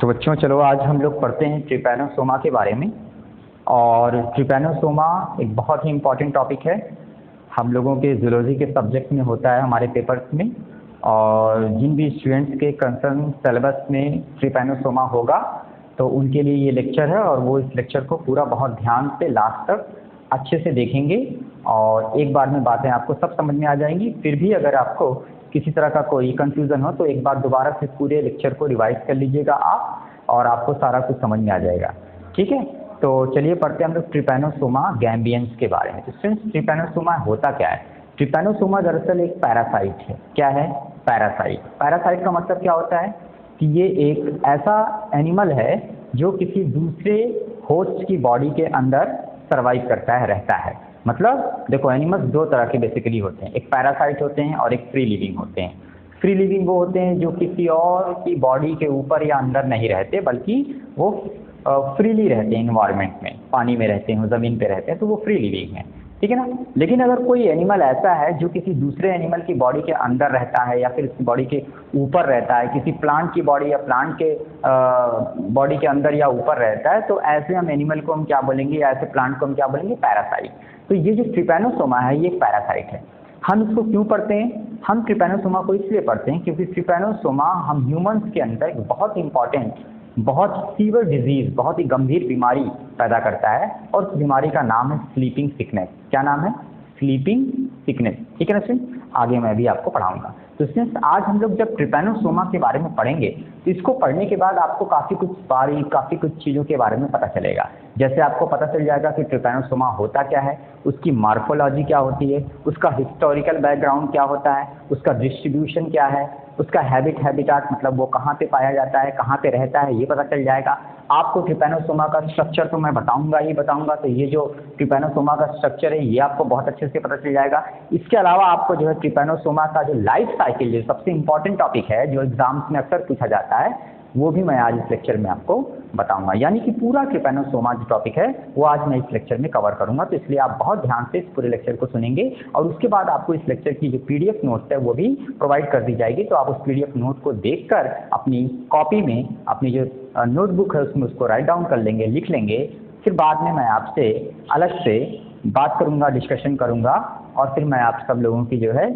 तो बच्चों चलो आज हम लोग पढ़ते हैं ट्रिपैनोसोमा के बारे में। और ट्रिपैनोसोमा एक बहुत ही इम्पॉर्टेंट टॉपिक है, हम लोगों के जूलॉजी के सब्जेक्ट में होता है हमारे पेपर्स में। और जिन भी स्टूडेंट्स के कंसर्न सिलेबस में ट्रिपैनोसोमा होगा तो उनके लिए ये लेक्चर है, और वो इस लेक्चर को पूरा बहुत ध्यान से लास्ट तक अच्छे से देखेंगे और एक बार में बातें आपको सब समझ में आ जाएंगी। फिर भी अगर आपको किसी तरह का कोई कंफ्यूजन हो तो एक बार दोबारा से पूरे लेक्चर को रिवाइज कर लीजिएगा आप, और आपको सारा कुछ समझ में आ जाएगा। ठीक है, तो चलिए पढ़ते हैं हम लोग ट्रिपैनोसोमा गैम्बियंस के बारे में। तो फ्रेंड्स, ट्रिपैनोसोमा होता क्या है? ट्रिपैनोसोमा दरअसल एक पैरासाइट है। क्या है? पैरासाइट। पैरासाइट का मतलब क्या होता है कि ये एक ऐसा एनिमल है जो किसी दूसरे होस्ट की बॉडी के अंदर सर्वाइव करता है, रहता है। मतलब देखो, एनिमल्स दो तरह के बेसिकली होते हैं, एक पैरासाइट होते हैं और एक फ्री लिविंग होते हैं। फ्री लिविंग वो होते हैं जो किसी और की बॉडी के ऊपर या अंदर नहीं रहते, बल्कि वो फ्रीली रहते हैं, इन्वायरमेंट में, पानी में रहते हैं, ज़मीन पे रहते हैं, तो वो फ्री लिविंग है। ठीक है ना। लेकिन अगर कोई एनिमल ऐसा है जो किसी दूसरे एनिमल की बॉडी के अंदर रहता है या फिर उसकी बॉडी के ऊपर रहता है, किसी प्लांट की बॉडी या प्लांट के बॉडी के अंदर या ऊपर रहता है, तो ऐसे हम एनिमल को हम क्या बोलेंगे, या ऐसे प्लांट को हम क्या बोलेंगे? पैरासाइट। तो ये जो ट्रिपैनोसोमा है ये एक पैरासाइट है। हम इसको क्यों पढ़ते हैं? हम ट्रिपैनोसोमा को इसलिए पढ़ते हैं क्योंकि ट्रिपैनोसोमा हम ह्यूमंस के अंदर एक बहुत इंपॉर्टेंट, बहुत सीवियर डिजीज, बहुत ही गंभीर बीमारी पैदा करता है, और उस बीमारी का नाम है स्लीपिंग सिकनेस। क्या नाम है? Sleeping sickness. ठीक है ना फ्रेंड्स, आगे मैं भी आपको पढ़ाऊंगा। तो फ्रेंड्स, आज हम लोग जब ट्रिपैनोसोमा के बारे में पढ़ेंगे तो इसको पढ़ने के बाद आपको काफ़ी कुछ चीज़ों के बारे में पता चलेगा। जैसे आपको पता चल जाएगा कि ट्रिपैनोसोमा होता क्या है, उसकी मार्फोलॉजी क्या होती है, उसका हिस्टोरिकल बैकग्राउंड क्या होता है, उसका डिस्ट्रीब्यूशन क्या है, उसका हैबिटाट मतलब वो कहाँ पे पाया जाता है, कहाँ पे रहता है, ये पता चल जाएगा आपको। ट्रिपैनोसोमा का स्ट्रक्चर तो मैं बताऊंगा, तो ये जो ट्रिपैनोसोमा का स्ट्रक्चर है ये आपको बहुत अच्छे से पता चल जाएगा। इसके अलावा आपको जो है ट्रिपैनोसोमा का जो लाइफ साइकिल, जो सबसे इंपॉर्टेंट टॉपिक है, जो एग्जाम्स में अक्सर पूछा जाता है, वो भी मैं आज इस लेक्चर में आपको बताऊंगा। यानी कि पूरा ट्रिपैनोसोमा जो टॉपिक है वो आज मैं इस लेक्चर में कवर करूंगा। तो इसलिए आप बहुत ध्यान से इस पूरे लेक्चर को सुनेंगे, और उसके बाद आपको इस लेक्चर की जो पीडीएफ नोट्स है वो भी प्रोवाइड कर दी जाएगी। तो आप उस पीडीएफ नोट को देखकर अपनी कॉपी में, अपनी जो नोटबुक है उसमें उसको राइट डाउन कर लेंगे, लिख लेंगे। फिर बाद में मैं आपसे अलग से बात करूंगा, डिस्कशन करूंगा, और फिर मैं आप सब लोगों की जो है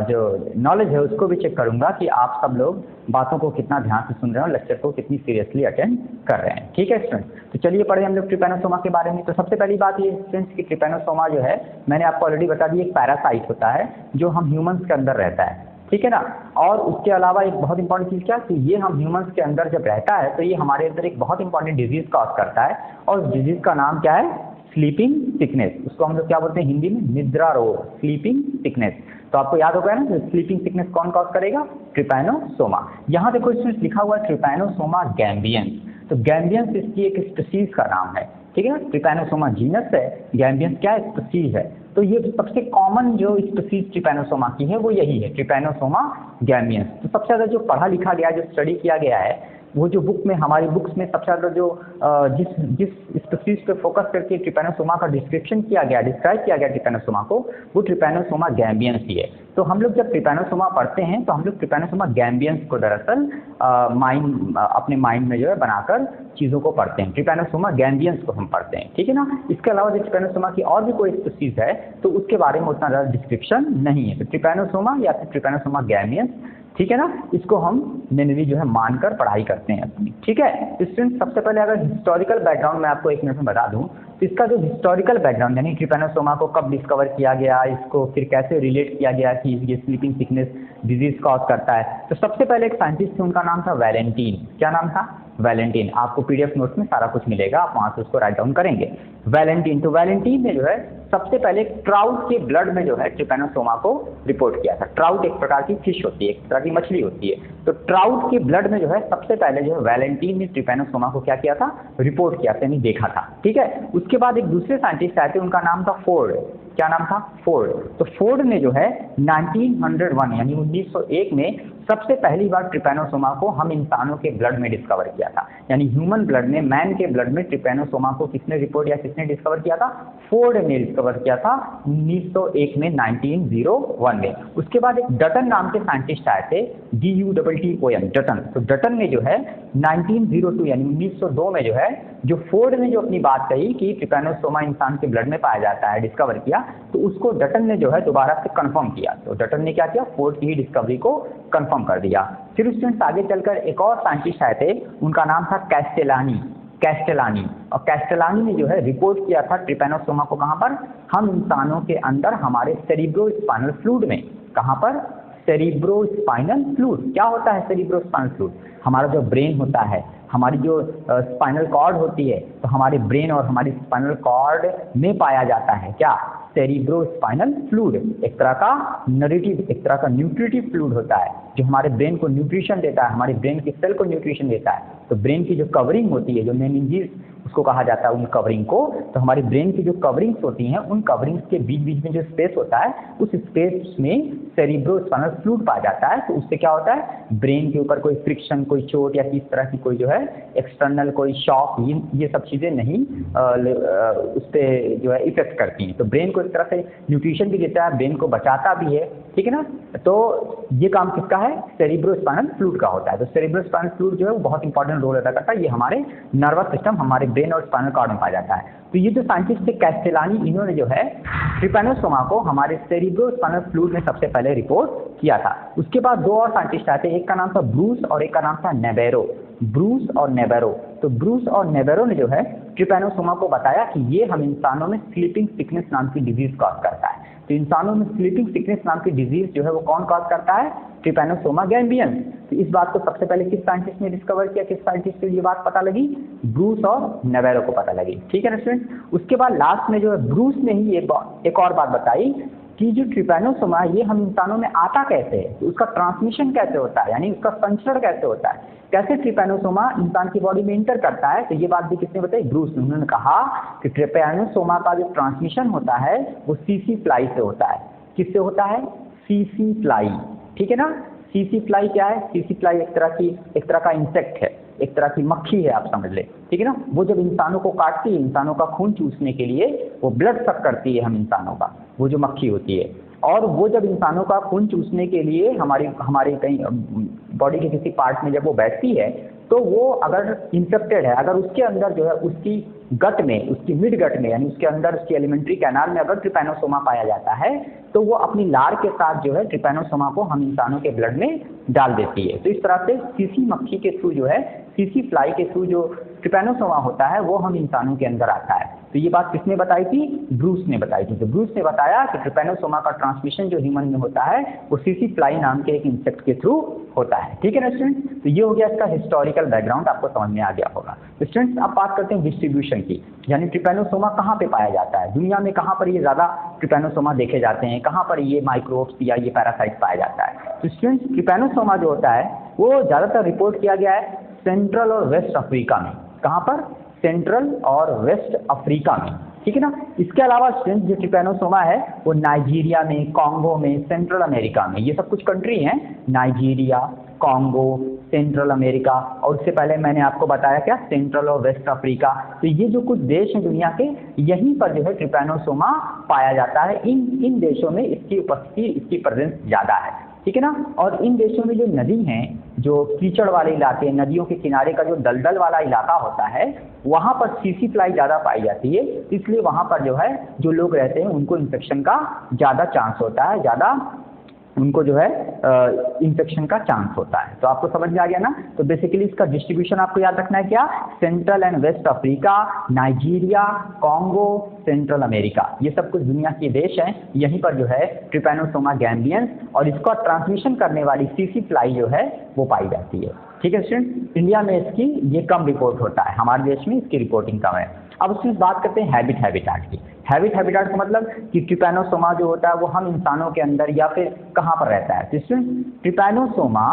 जो नॉलेज है उसको भी चेक करूंगा कि आप सब लोग बातों को कितना ध्यान से सुन रहे हैं और लेक्चर को कितनी सीरियसली अटेंड कर रहे हैं। ठीक है स्टूडेंट्स, तो चलिए पढ़े हम लोग ट्रिपैनोसोमा के बारे में। तो सबसे पहली बात ये स्टूडेंट्स कि ट्रिपैनोसोमा जो है, मैंने आपको ऑलरेडी बता दी, एक पैरासाइट होता है जो हम ह्यूमंस के अंदर रहता है। ठीक है ना। और उसके अलावा एक बहुत इंपॉर्टेंट चीज़ क्या कि ये हम ह्यूमंस के अंदर जब रहता है तो ये हमारे अंदर एक बहुत इंपॉर्टेंट डिजीज कॉज करता है, और उस डिजीज का नाम क्या है? Sleeping sickness. उसको हम लोग क्या बोलते हैं हिंदी में? निद्रा रोग, स्लीपिंग सिकनेस। तो आपको याद होगा ना, स्लीपिंग सिकनेस कौन कॉज करेगा? ट्रिपैनोसोमा। यहाँ देखो इसमें लिखा हुआ है ट्रिपैनोसोमा गैम्बियंस। तो गैम्बियंस इसकी एक स्पीसीज का नाम है। ठीक है ना। ट्रिपैनोसोमा जीनस है, गैम्बियंस क्या है? स्पीसीज है। तो ये सबसे कॉमन जो स्पीसीज ट्रिपैनोसोमा की है वो यही है, ट्रिपैनोसोमा गैम्बियंस। तो सबसे ज़्यादा जो पढ़ा लिखा गया, जो स्टडी किया गया है, वो जो बुक में, हमारी बुक्स में सबसे ज़्यादा जो जिस स्पीसीज पे फोकस करके ट्रिपैनोसोमा का डिस्क्राइब किया गया ट्रिपैनोसोमा को, वो ट्रिपैनोसोमा गैम्बियंस ही है। तो हम लोग जब ट्रिपैनोसोमा पढ़ते हैं तो हम लोग ट्रिपैनोसोमा गैम्बियंस को दरअसल अपने माइंड में जो है बनाकर चीज़ों को पढ़ते हैं। ट्रिपैनोसोमा गैम्बियंस को हम पढ़ते हैं। ठीक है ना। इसके अलावा जो ट्रिपैनोसोमा की और भी कोई स्पीसीज है तो उसके बारे में उतना ज़्यादा डिस्क्रिप्शन नहीं है। तो ट्रिपैनोसोमा या फिर ट्रिपैनोसोमा गैम्बियंस, ठीक है ना, इसको हम मेनली जो है मानकर पढ़ाई करते हैं अपनी। ठीक है। स्टूडेंट, सबसे पहले अगर हिस्टोरिकल बैकग्राउंड मैं आपको एक मिनट में बता दूं तो इसका जो हिस्टोरिकल बैकग्राउंड, यानी ट्रिपैनोसोमा को कब डिस्कवर किया गया, इसको फिर कैसे रिलेट किया गया कि ये स्लीपिंग सिकनेस डिजीज कॉज करता है, तो सबसे पहले एक साइंटिस्ट थे, उनका नाम था वैलेंटीन। क्या नाम था? वैलेंटीन। आपको पीडीएफ नोट्स में सारा कुछ मिलेगा, आप वहाँ से उसको राइट डाउन करेंगे। वैलेंटीन। तो वैलेंटीन ने जो है सबसे पहले ट्राउट के ब्लड में जो है ट्रिपैनोसोमा को रिपोर्ट किया था। ट्राउट एक प्रकार की फिश होती है, एक तरह की मछली होती है। तो ट्राउट के ब्लड में जो है सबसे पहले जो है वैलेंटीन ने ट्रिपैनोसोमा को क्या किया था? रिपोर्ट किया था, यानी देखा था। ठीक है। उसके बाद एक दूसरे साइंटिस्ट आए थे, उनका नाम था फोर्ड। क्या नाम था? फोर्ड। तो फोर्ड ने जो है 1901 यानी 1901 में सबसे पहली बार ट्रिपैनोसोमा को हम इंसानों के ब्लड में डिस्कवर किया था। यानी ह्यूमन ब्लड में, मैन के ब्लड में ट्रिपैनोसोमा को किसने रिपोर्ट या किसने डिस्कवर किया था? फोर्ड ने डिस्कवर किया था 1901 में, 1901 में। उसके बाद एक डटन नाम के साइंटिस्ट आए थे, DUTTON, डटन। तो डटन ने जो है 1902 यानी 1902 में जो है, जो फोर्ड ने जो अपनी बात कही कि ट्रिपैनोसोमा इंसान के ब्लड में पाया जाता है, डिस्कवर किया, तो उसको डटन ने जो है दोबारा से कंफर्म किया। तो डटन ने क्या किया, फोर्ड की ही डिस्कवरी को कंफर्म कर दिया। फिर स्टूडेंट्स आगे चलकर एक और साइंटिस्ट आए थे, उनका नाम था कैस्टेलानी। और कैस्टेलानी ने जो है रिपोर्ट किया था ट्रिपैनोसोमा को कहाँ पर, हम इंसानों के अंदर हमारे सेरिब्रोस्पाइनल फ्लूइड में। कहाँ पर, सेरिब्रोस्पाइनल फ्लूइड। क्या होता है सेरिब्रोस्पाइनल फ्लूइड? हमारा जो ब्रेन होता है, हमारी जो स्पाइनल कॉर्ड होती है, तो हमारे ब्रेन और हमारी स्पाइनल कॉर्ड में पाया जाता है क्या, सेरिब्रोस्पाइनल फ्लूइड। एक तरह का नरेटिव, एक तरह का न्यूट्रिटिव फ्लूइड होता है, जो हमारे ब्रेन को न्यूट्रिशन देता है, हमारे ब्रेन की सेल को न्यूट्रिशन देता है। तो ब्रेन की जो कवरिंग होती है, जो मेनिंजेस उसको कहा जाता है, उन कवरिंग को, तो हमारी ब्रेन की जो कवरिंग्स होती हैं, उन कवरिंग्स के बीच बीच में जो स्पेस होता है, उस स्पेस में सेरिब्रोस्पाइनल फ्लूइड पाया जाता है। तो उससे क्या होता है, ब्रेन के ऊपर कोई फ्रिक्शन, कोई चोट या किस तरह की कोई जो है एक्सटर्नल कोई शॉक, ये सब चीज़ें नहीं उस पर जो है इफेक्ट करती हैं। तो ब्रेन को एक तरह से न्यूट्रिशन भी देता है, ब्रेन को बचाता भी है, ठीक है ना। तो ये काम किसका है, सेरिब्रोस्पाइनल फ्लूइड का होता है। तो सेरिब्रोस्पाइनल फ्लूइड जो है वो बहुत इंपॉर्टेंट रोल अदा करता है। ये हमारे नर्वस सिस्टम, हमारे ब्रेन और स्पाइनल कॉर्ड में पाया जाता है। तो ये जो साइंटिस्ट थे कैस्टेलानी, इन्होंने जो है ट्रिपैनोसोमा को हमारे सेरिब्रोस्पाइनल फ्लूइड में सबसे पहले रिपोर्ट किया था। उसके बाद दो और साइंटिस्ट आए थे, एक का नाम था ब्रूस और एक का नाम था नेबेरो। ब्रूस और नेबेरो। तो ब्रूस और नेबेरो ने जो है ट्रिपैनोसोमा को बताया कि ये हम इंसानों में स्लीपिंग सिकनेस नाम की डिजीज कॉज करता है। तो इंसानों में स्लीपिंग सिकनेस नाम की डिजीज जो है वो कौन कॉज करता है, ट्रिपैनोसोमा गैम्बियंस। तो इस बात को सबसे पहले किस साइंटिस्ट ने डिस्कवर किया, किस साइंटिस्ट को ये बात पता लगी, ब्रूस और नेबेरो को पता लगी, ठीक है ना स्टूडेंट। उसके बाद लास्ट में जो है ब्रूस ने ही एक और बात बताई कि जो ट्रिपैनोसोमा है ये हम इंसानों में आता कैसे है, तो उसका ट्रांसमिशन कैसे होता है, यानी उसका संचरण कैसे होता है, कैसे ट्रिपैनोसोमा इंसान की बॉडी में इंटर करता है। तो ये बात भी किसने बताई, ब्रूस ने। उन्होंने कहा कि ट्रिपैनोसोमा का जो ट्रांसमिशन होता है वो सीसी फ्लाई से होता है। किससे होता है, सीसी फ्लाई, ठीक है ना। सीसी फ्लाई क्या है, सीसी फ्लाई एक तरह का इंसेक्ट है, एक तरह की मक्खी है, आप समझ ले, ठीक है ना। वो जब इंसानों को काटती है, इंसानों का खून चूसने के लिए वो ब्लड सक करती है हम इंसानों का, वो जो मक्खी होती है। और वो जब इंसानों का खून चूसने के लिए हमारे कहीं बॉडी के किसी पार्ट में जब वो बैठती है, तो वो अगर इंफेक्टेड है, अगर उसके अंदर जो है उसकी गट में, उसकी मिड गट में, यानी उसके अंदर उसकी एलिमेंट्री कैनाल में अगर ट्रिपैनोसोमा पाया जाता है, तो वो अपनी लार के साथ जो है ट्रिपैनोसोमा को हम इंसानों के ब्लड में डाल देती है। तो इस तरह से सीसी मक्खी के थ्रू जो है, सीसी फ्लाई के थ्रू जो ट्रिपैनोसोमा होता है वो हम इंसानों के अंदर आता है। तो ये बात किसने बताई थी, ब्रूस ने बताई थी। तो ब्रूस ने बताया कि ट्रिपैनोसोमा का ट्रांसमिशन जो ह्यूमन में होता है वो सीसी फ्लाई नाम के एक इंसेक्ट के थ्रू होता है, ठीक है ना स्टूडेंट। तो ये हो गया इसका हिस्टोरिकल बैकग्राउंड, आपको समझ में आ गया होगा। तो स्टूडेंट्स अब बात करते हैं डिस्ट्रीब्यूशन की, यानी ट्रिपैनोसोमा कहाँ पे पाया जाता है दुनिया में, कहाँ पर ये ज़्यादा ट्रिपैनोसोमा देखे जाते हैं, कहाँ पर ये माइक्रोब्स या ये पैरासाइट पाया जाता है। तो स्टूडेंट्स ट्रिपैनोसोमा जो होता है वो ज़्यादातर रिपोर्ट किया गया है सेंट्रल और वेस्ट अफ्रीका में। कहाँ पर, सेंट्रल और वेस्ट अफ्रीका में, ठीक है ना। इसके अलावा स्टूडेंट्स जो ट्रिपैनोसोमा है वो नाइजीरिया में, कॉन्गो में, सेंट्रल अमेरिका में, ये सब कुछ कंट्री हैं, नाइजीरिया, कॉन्गो, सेंट्रल अमेरिका, और उससे पहले मैंने आपको बताया क्या, सेंट्रल और वेस्ट अफ्रीका। तो ये जो कुछ देश हैं दुनिया के, यहीं पर जो है ट्रिपैनोसोमा पाया जाता है। इन देशों में इसकी उपस्थिति, इसकी प्रेजेंस ज़्यादा है, ठीक है ना। और इन देशों में जो नदी हैं, जो कीचड़ वाले इलाके, नदियों के किनारे का जो दलदल वाला इलाका होता है, वहाँ पर सीसी फ्लाई ज़्यादा पाई जाती है। इसलिए वहाँ पर जो है जो लोग रहते हैं उनको इन्फेक्शन का ज़्यादा चांस होता है, ज़्यादा उनको जो है इन्फेक्शन का चांस होता है। तो आपको समझ में आ गया ना। तो बेसिकली इसका डिस्ट्रीब्यूशन आपको याद रखना है क्या, Central and West Africa, Nigeria, Congo, Central America, ये सब कुछ दुनिया के देश हैं। यहीं पर जो है ट्रिपैनोसोमा गैम्बियंस और इसका ट्रांसमिशन करने वाली सीसी फ्लाई जो है वो पाई जाती है, ठीक है स्टूडेंट। इंडिया में इसकी ये कम रिपोर्ट होता है, हमारे देश में इसकी रिपोर्टिंग कम है। अब उसमें बात करते हैं हैबिटेट की। हैबिटेट का मतलब कि ट्रिपैनोसोमा जो होता है वो हम इंसानों के अंदर या फिर कहाँ पर रहता है। तो ट्रिपैनोसोमा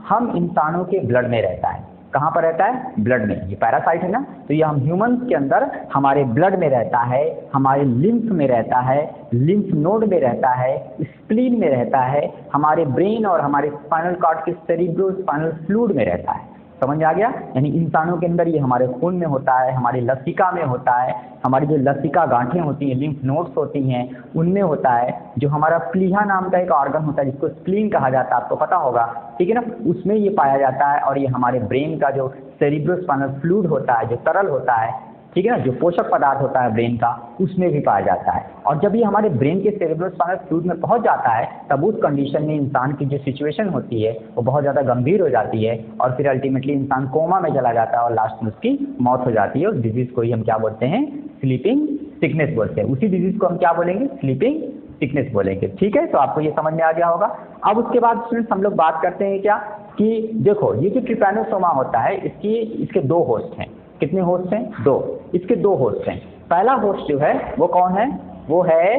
हम इंसानों के ब्लड में रहता है। कहाँ पर रहता है, ब्लड में। ये पैरासाइट है ना, तो ये हम ह्यूमंस के अंदर हमारे ब्लड में रहता है, हमारे लिम्फ में रहता है, लिम्फ नोड में रहता है, स्प्लीन में रहता है, हमारे ब्रेन और हमारे स्पाइनल कॉर्ड के सेरिब्रोस्पाइनल फ्लूइड में रहता है। समझ आ गया? यानी इंसानों के अंदर ये हमारे खून में होता है, हमारी लसिका में होता है, हमारी जो लसिका गांठें होती हैं, लिम्फ नोड्स होती हैं, उनमें होता है। जो हमारा प्लीहा नाम का एक ऑर्गन होता है जिसको स्प्लीन कहा जाता है, आपको पता होगा, ठीक है ना, उसमें ये पाया जाता है। और ये हमारे ब्रेन का जो सेरिब्रोस्पाइनल फ्लूइड होता है, जो तरल होता है, ठीक है ना, जो पोषक पदार्थ होता है ब्रेन का, उसमें भी पाया जाता है। और जब ये हमारे ब्रेन के सेरेब्रोस्पाइनल फ्लूइड में पहुंच जाता है, तब उस कंडीशन में इंसान की जो सिचुएशन होती है वो बहुत ज़्यादा गंभीर हो जाती है और फिर अल्टीमेटली इंसान कोमा में चला जाता है और लास्ट में उसकी मौत हो जाती है। उस डिजीज़ को ही हम क्या बोलते हैं? स्लीपिंग सिकनेस बोलते हैं। उसी डिजीज़ को हम क्या बोलेंगे? स्लीपिंग सिकनेस बोलेंगे। ठीक है, तो आपको ये समझ में आ गया होगा। अब उसके बाद स्टूडेंट्स हम लोग बात करते हैं क्या कि देखो ये जो ट्रिपैनोसोमा होता है इसके दो होस्ट हैं। कितने होस्ट हैं? दो। इसके दो होस्ट हैं। पहला होस्ट जो है वो कौन है? वो है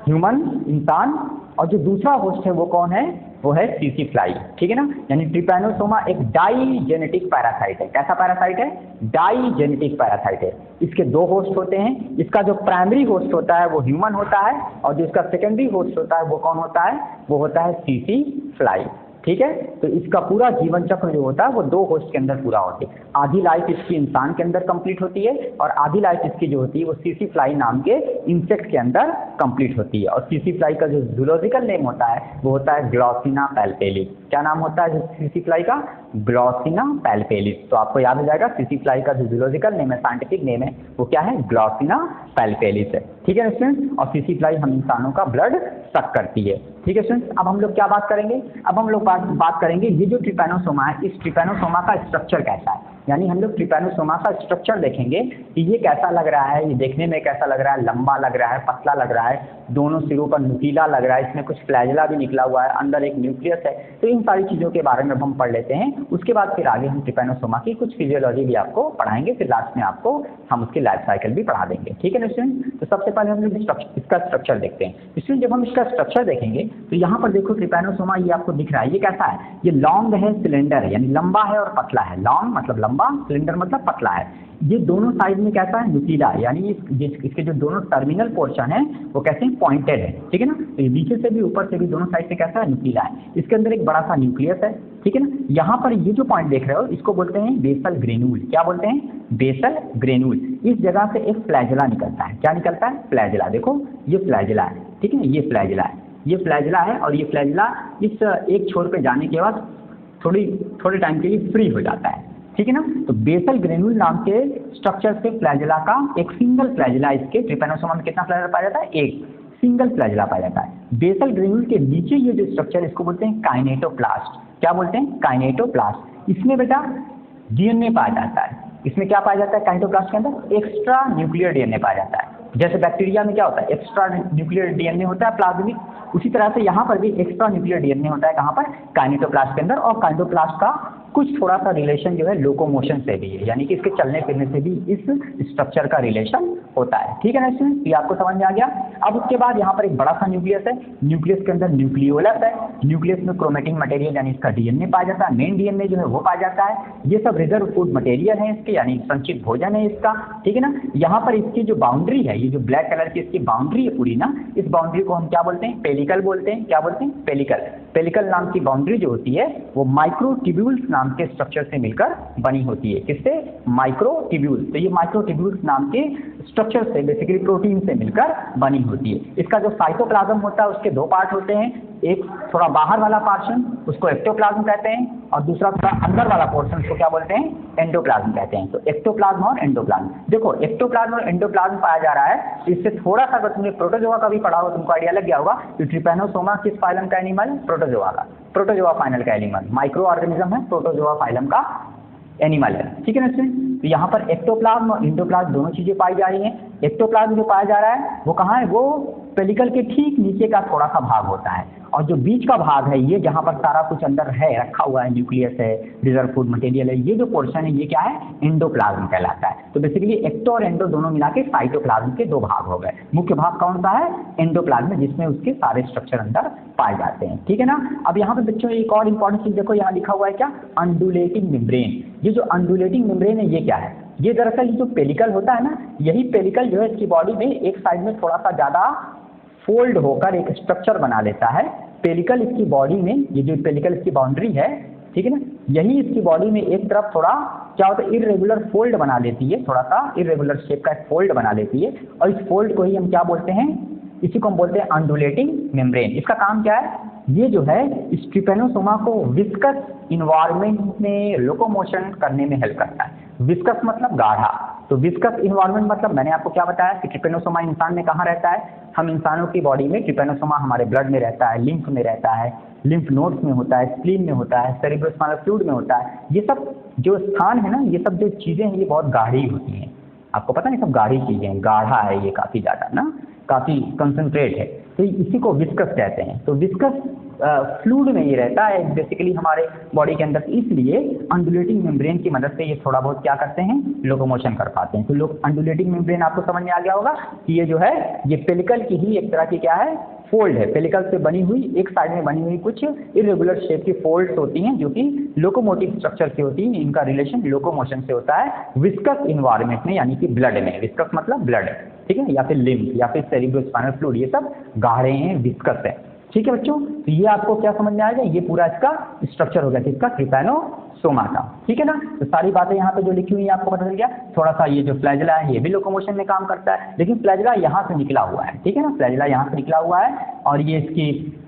ह्यूमन, इंसान। और जो दूसरा होस्ट है वो कौन है? वो है सीसी फ्लाई। ठीक है ना, यानी ट्रिपैनोसोमा एक डाईजेनेटिक पैरासाइट है। कैसा पैरासाइट है? डाईजेनेटिक पैरासाइट है। इसके दो होस्ट होते हैं। इसका जो प्राइमरी होस्ट होता है वो ह्यूमन होता है और जो इसका सेकेंडरी होस्ट होता है वो कौन होता है? वो होता है सीसी फ्लाई। ठीक है, तो इसका पूरा जीवन चक्र जो होता है वो दो होस्ट के अंदर पूरा होती है। आधी लाइफ इसकी इंसान के अंदर कंप्लीट होती है और आधी लाइफ इसकी जो होती है वो सीसी फ्लाई नाम के इंसेक्ट के अंदर कंप्लीट होती है। और सीसी फ्लाई का जो जूलॉजिकल नेम होता है वो होता है ग्लॉसिना पैल्पेलिस। क्या नाम होता है सीसी फ्लाई का? ग्लॉसिना पैल्पेलिस। तो आपको याद हो जाएगा सीसी फ्लाई का जो जूलॉजिकल नेम है, साइंटिफिक नेम है, वो क्या है? ग्लॉसिना पैल्पेलिस है। ठीक है स्टूडेंट्स, और सीसी फ्लाई हम इंसानों का ब्लड सक करती है। ठीक है स्टूडेंट्स, अब हम लोग क्या बात करेंगे? अब हम लोग बात करेंगे ये जो ट्रिपैनोसोमा है, इस ट्रिपैनोसोमा का स्ट्रक्चर कैसा है। यानी हम लोग ट्रिपैनोसोमा का स्ट्रक्चर देखेंगे कि ये कैसा लग रहा है, ये देखने में कैसा लग रहा है, लंबा लग रहा है, पतला लग रहा है, दोनों सिरों पर नुकीला लग रहा है, इसमें कुछ फ्लैजेला भी निकला हुआ है, अंदर एक न्यूक्लियस है। तो इन सारी चीज़ों के बारे में हम पढ़ लेते हैं। उसके बाद फिर आगे हम ट्रिपैनोसोमा की कुछ फिजियोलॉजी भी आपको पढ़ाएंगे, फिर लास्ट में आपको हम उसकी लाइफ साइकिल भी पढ़ा देंगे। ठीक है ना स्टूडेंट? तो सबसे पहले हम लोग इसका स्ट्रक्चर देखते हैं। इसमें जब हम इसका स्ट्रक्चर देखेंगे तो यहाँ पर देखो ट्रिपैनोसोमा ये आपको दिख रहा है, ये कैसा है? ये लॉन्ग है, सिलेंडर है, यानी लंबा है और पतला है। लॉन्ग मतलब लंबा, सिलेंडर मतलब पतला है। ये दोनों साइड में कैसा है? नुकीला है, यानी इसके जो दोनों टर्मिनल पोर्शन है वो कैसे? पॉइंटेड है। ठीक है ना, तो ये नीचे से भी ऊपर से भी दोनों साइड से कैसा है? नुकीला है। इसके अंदर एक बड़ा सा न्यूक्लियस है। ठीक है ना, यहाँ पर ये जो पॉइंट देख रहे हो इसको बोलते हैं बेसल ग्रेन्यूल। क्या बोलते हैं? Basal granule. इस जगह से एक फ्लैजेला निकलता है। क्या निकलता है? फ्लैजेला। देखो ये फ्लैजेला है। ठीक है, ये फ्लैजेला है, ये फ्लैजेला है। और ये फ्लैजेला इस एक छोर पे जाने के बाद थोड़े टाइम के लिए फ्री हो जाता है। ठीक है ना, तो बेसल ग्रेन्यूल नाम के स्ट्रक्चर से फ्लैजेला का एक सिंगल फ्लैजेला, इसके ट्रिपैनोसोमा में कितना फ्लैजेला पाया जाता है? एक सिंगल फ्लैजेला पाया जाता है। बेसल ग्रेन्यूल के नीचे ये जो स्ट्रक्चर इसको बोलते हैं काइनेटोप्लास्ट। क्या बोलते हैं? काइनेटोप्लास्ट। इसमें बेटा डीएनए पाया जाता है। इसमें क्या पाया जाता है काइनेटोप्लास्ट के अंदर? एक्स्ट्रा न्यूक्लियर डीएनए पाया जाता है। जैसे बैक्टीरिया में क्या होता है? एक्स्ट्रा न्यूक्लियर डीएनए होता है प्लाज्मिक, उसी तरह से यहाँ पर भी एक्स्ट्रा न्यूक्लियर डीएनए होता है। कहाँ पर? काइनेटोप्लास्ट के अंदर। और काइनेटोप्लास्ट का कुछ थोड़ा सा रिलेशन जो है लोकोमोशन से भी है, यानी कि इसके चलने फिरने से भी इस स्ट्रक्चर का रिलेशन होता है। ठीक है ना स्टूडेंट, ये आपको समझ में आ गया। अब उसके बाद यहाँ पर एक बड़ा सा न्यूक्लियस है। न्यूक्लियस के अंदर न्यूक्लियोलस है। न्यूक्लियस में क्रोमेटिन मटेरियल यानी इसका डीएनए पाया जाता है। मेन डीएनए जो है वो पाया जाता है। ये सब रिजर्व फूड मटेरियल है इसके, यानी संचित भोजन है इसका। ठीक है ना, यहाँ पर इसकी जो बाउंड्री है, ये जो ब्लैक कलर की इसकी बाउंड्री है पूरी ना, इस बाउंड्री को हम क्या बोलते हैं? पेलिकल बोलते हैं। क्या बोलते हैं? पेलिकल। पेलिकल नाम की बाउंड्री जो होती है वो माइक्रोट्यूब्यूल्स नाम के स्ट्रक्चर से मिलकर बनी होती है। किससे? माइक्रोट्यूब्यूल्स। तो ये माइक्रोट्यूब्यूल्स नाम के स्ट्रक्चर से, बेसिकली प्रोटीन से मिलकर बनी होती है। इसका जो साइटोप्लाज्म होता है उसके दो पार्ट होते हैं। एक थोड़ा बाहर वाला पोर्शन उसको एक्टोप्लाज्म कहते हैं और दूसरा थोड़ा अंदर वाला पोर्शन उसको क्या बोलते हैं? एंडोप्लाज्म कहते हैं। तो एक्टोप्लाज्म और एंडोप्लाज्म। देखो एक्टोप्लाज्म और एंडोप्लाज्म पाया जा रहा है। इससे थोड़ा सा अगर तुमने प्रोटोजोआ का भी पढ़ा हो तुमको आइडिया लग गया होगा कि ट्रिपैनोसोमा किस फाइलम का एनिमल है? प्रोटोजोआ का। प्रोटोजोआ फाइलम का एनिमल, माइक्रो ऑर्गेनिज्म है, प्रोटोजोआ फाइलम का एनिमल है। ठीक है ना स्टूडेंट, तो यहाँ पर एक्टोप्लाज्म और एंडोप्लाज्म दोनों चीजें पाई जा रही हैं। एक्टोप्लाज्म जो पाया जा रहा है वो कहाँ है? वो पेलिकल के ठीक नीचे का थोड़ा सा भाग होता है। और जो बीच का भाग है ये जहाँ पर सारा कुछ अंदर है रखा हुआ है, न्यूक्लियस है, रिजर्व फूड मटेरियल है, ये जो पोर्शन है ये क्या है? एंडोप्लाज्म कहलाता है। तो बेसिकली एक्टो और एंडो दोनों मिला के साइटोप्लाज्म के दो भाग हो गए। मुख्य भाग कौन सा है? एंडोप्लाज्म, जिसमें उसके सारे स्ट्रक्चर अंदर पाए जाते हैं। ठीक है ना, अब यहाँ पे बच्चों एक और इंपॉर्टेंट चीज देखो, यहाँ लिखा हुआ है क्या? Undulating membrane. ये जो अंडुलेटिंग मेम्ब्रेन है ये क्या है? ये दरअसल जो पेलिकल होता है ना, यही पेलिकल जो है इसकी बॉडी में एक साइड में थोड़ा सा ज्यादा फोल्ड होकर एक स्ट्रक्चर बना लेता है। पेलिकल इसकी बॉडी में, ये जो पेलिकल इसकी बाउंड्री है ठीक है ना। यही इसकी बॉडी में एक तरफ थोड़ा क्या होता है, इरेगुलर फोल्ड बना लेती है, थोड़ा सा इरेगुलर शेप का एक फोल्ड बना लेती है, और इस फोल्ड को ही हम क्या बोलते हैं, इसी को हम बोलते हैं अंडुलेटिंग मेम्ब्रेन। इसका काम क्या है, ये जो है इस ट्रिपेनोसोमा को विस्कस इन्वायरमेंट में लोकोमोशन करने में हेल्प करता है। विस्कस मतलब गाढ़ा, तो विस्कस इन्वायरमेंट मतलब मैंने आपको क्या बताया कि ट्रिपेनोसोमा इंसान में कहाँ रहता है, हम इंसानों की बॉडी में ट्रिपेनोसोमा हमारे ब्लड में रहता है, लिम्फ में रहता है, लिम्फ नोड्स में होता है, स्प्लीन में होता है, सेरिब्रोस्पाइनल फ्लूइड में होता है। ये सब जो स्थान है ना, ये सब जो चीज़ें हैं ये बहुत गाढ़ी होती हैं, आपको पता नहीं, सब गाढ़ी चीज़ें हैं, गाढ़ा है ये काफ़ी ज़्यादा ना, काफ़ी कंसंट्रेट है, तो इसी को विस्कस कहते हैं। तो विस्कस फ्लूइड में ये रहता है बेसिकली हमारे बॉडी के अंदर, इसलिए अंडुलेटिंग मेम्ब्रेन की मदद से ये थोड़ा बहुत क्या करते हैं, लोकोमोशन कर पाते हैं। तो लोग अंडुलेटिंग मेम्ब्रेन आपको समझ में आ गया होगा कि ये जो है ये पेलिकल की ही एक तरह की क्या है, फोल्ड है, पेलिकल से बनी हुई एक साइड में बनी हुई कुछ इरेगुलर शेप की फोल्ड्स होती हैं जो कि लोकोमोटिव स्ट्रक्चर की होती हैं। इनका रिलेशन लोकोमोशन से होता है विस्कस इन्वायरमेंट में, यानी कि ब्लड में। विस्कस मतलब ब्लड, ठीक है, या फिर लिम्फ या फिर सेरिब्रोस्पाइनल फ्लूइड, ये सब गाढ़े हैं, विस्कस है। ठीक है बच्चों, तो ये आपको क्या समझ में आएगा, ये पूरा इसका स्ट्रक्चर हो गया इसका ट्रिपेनोसोमा का। ठीक है ना, तो सारी बातें यहाँ पे जो लिखी हुई है आपको पता चल गया। थोड़ा सा ये जो फ्लैजेला है ये भी लोकोमोशन में काम करता है, लेकिन फ्लैजेला यहाँ से निकला हुआ है, ठीक है ना, फ्लैजेला यहाँ से निकला हुआ है, और ये इसकी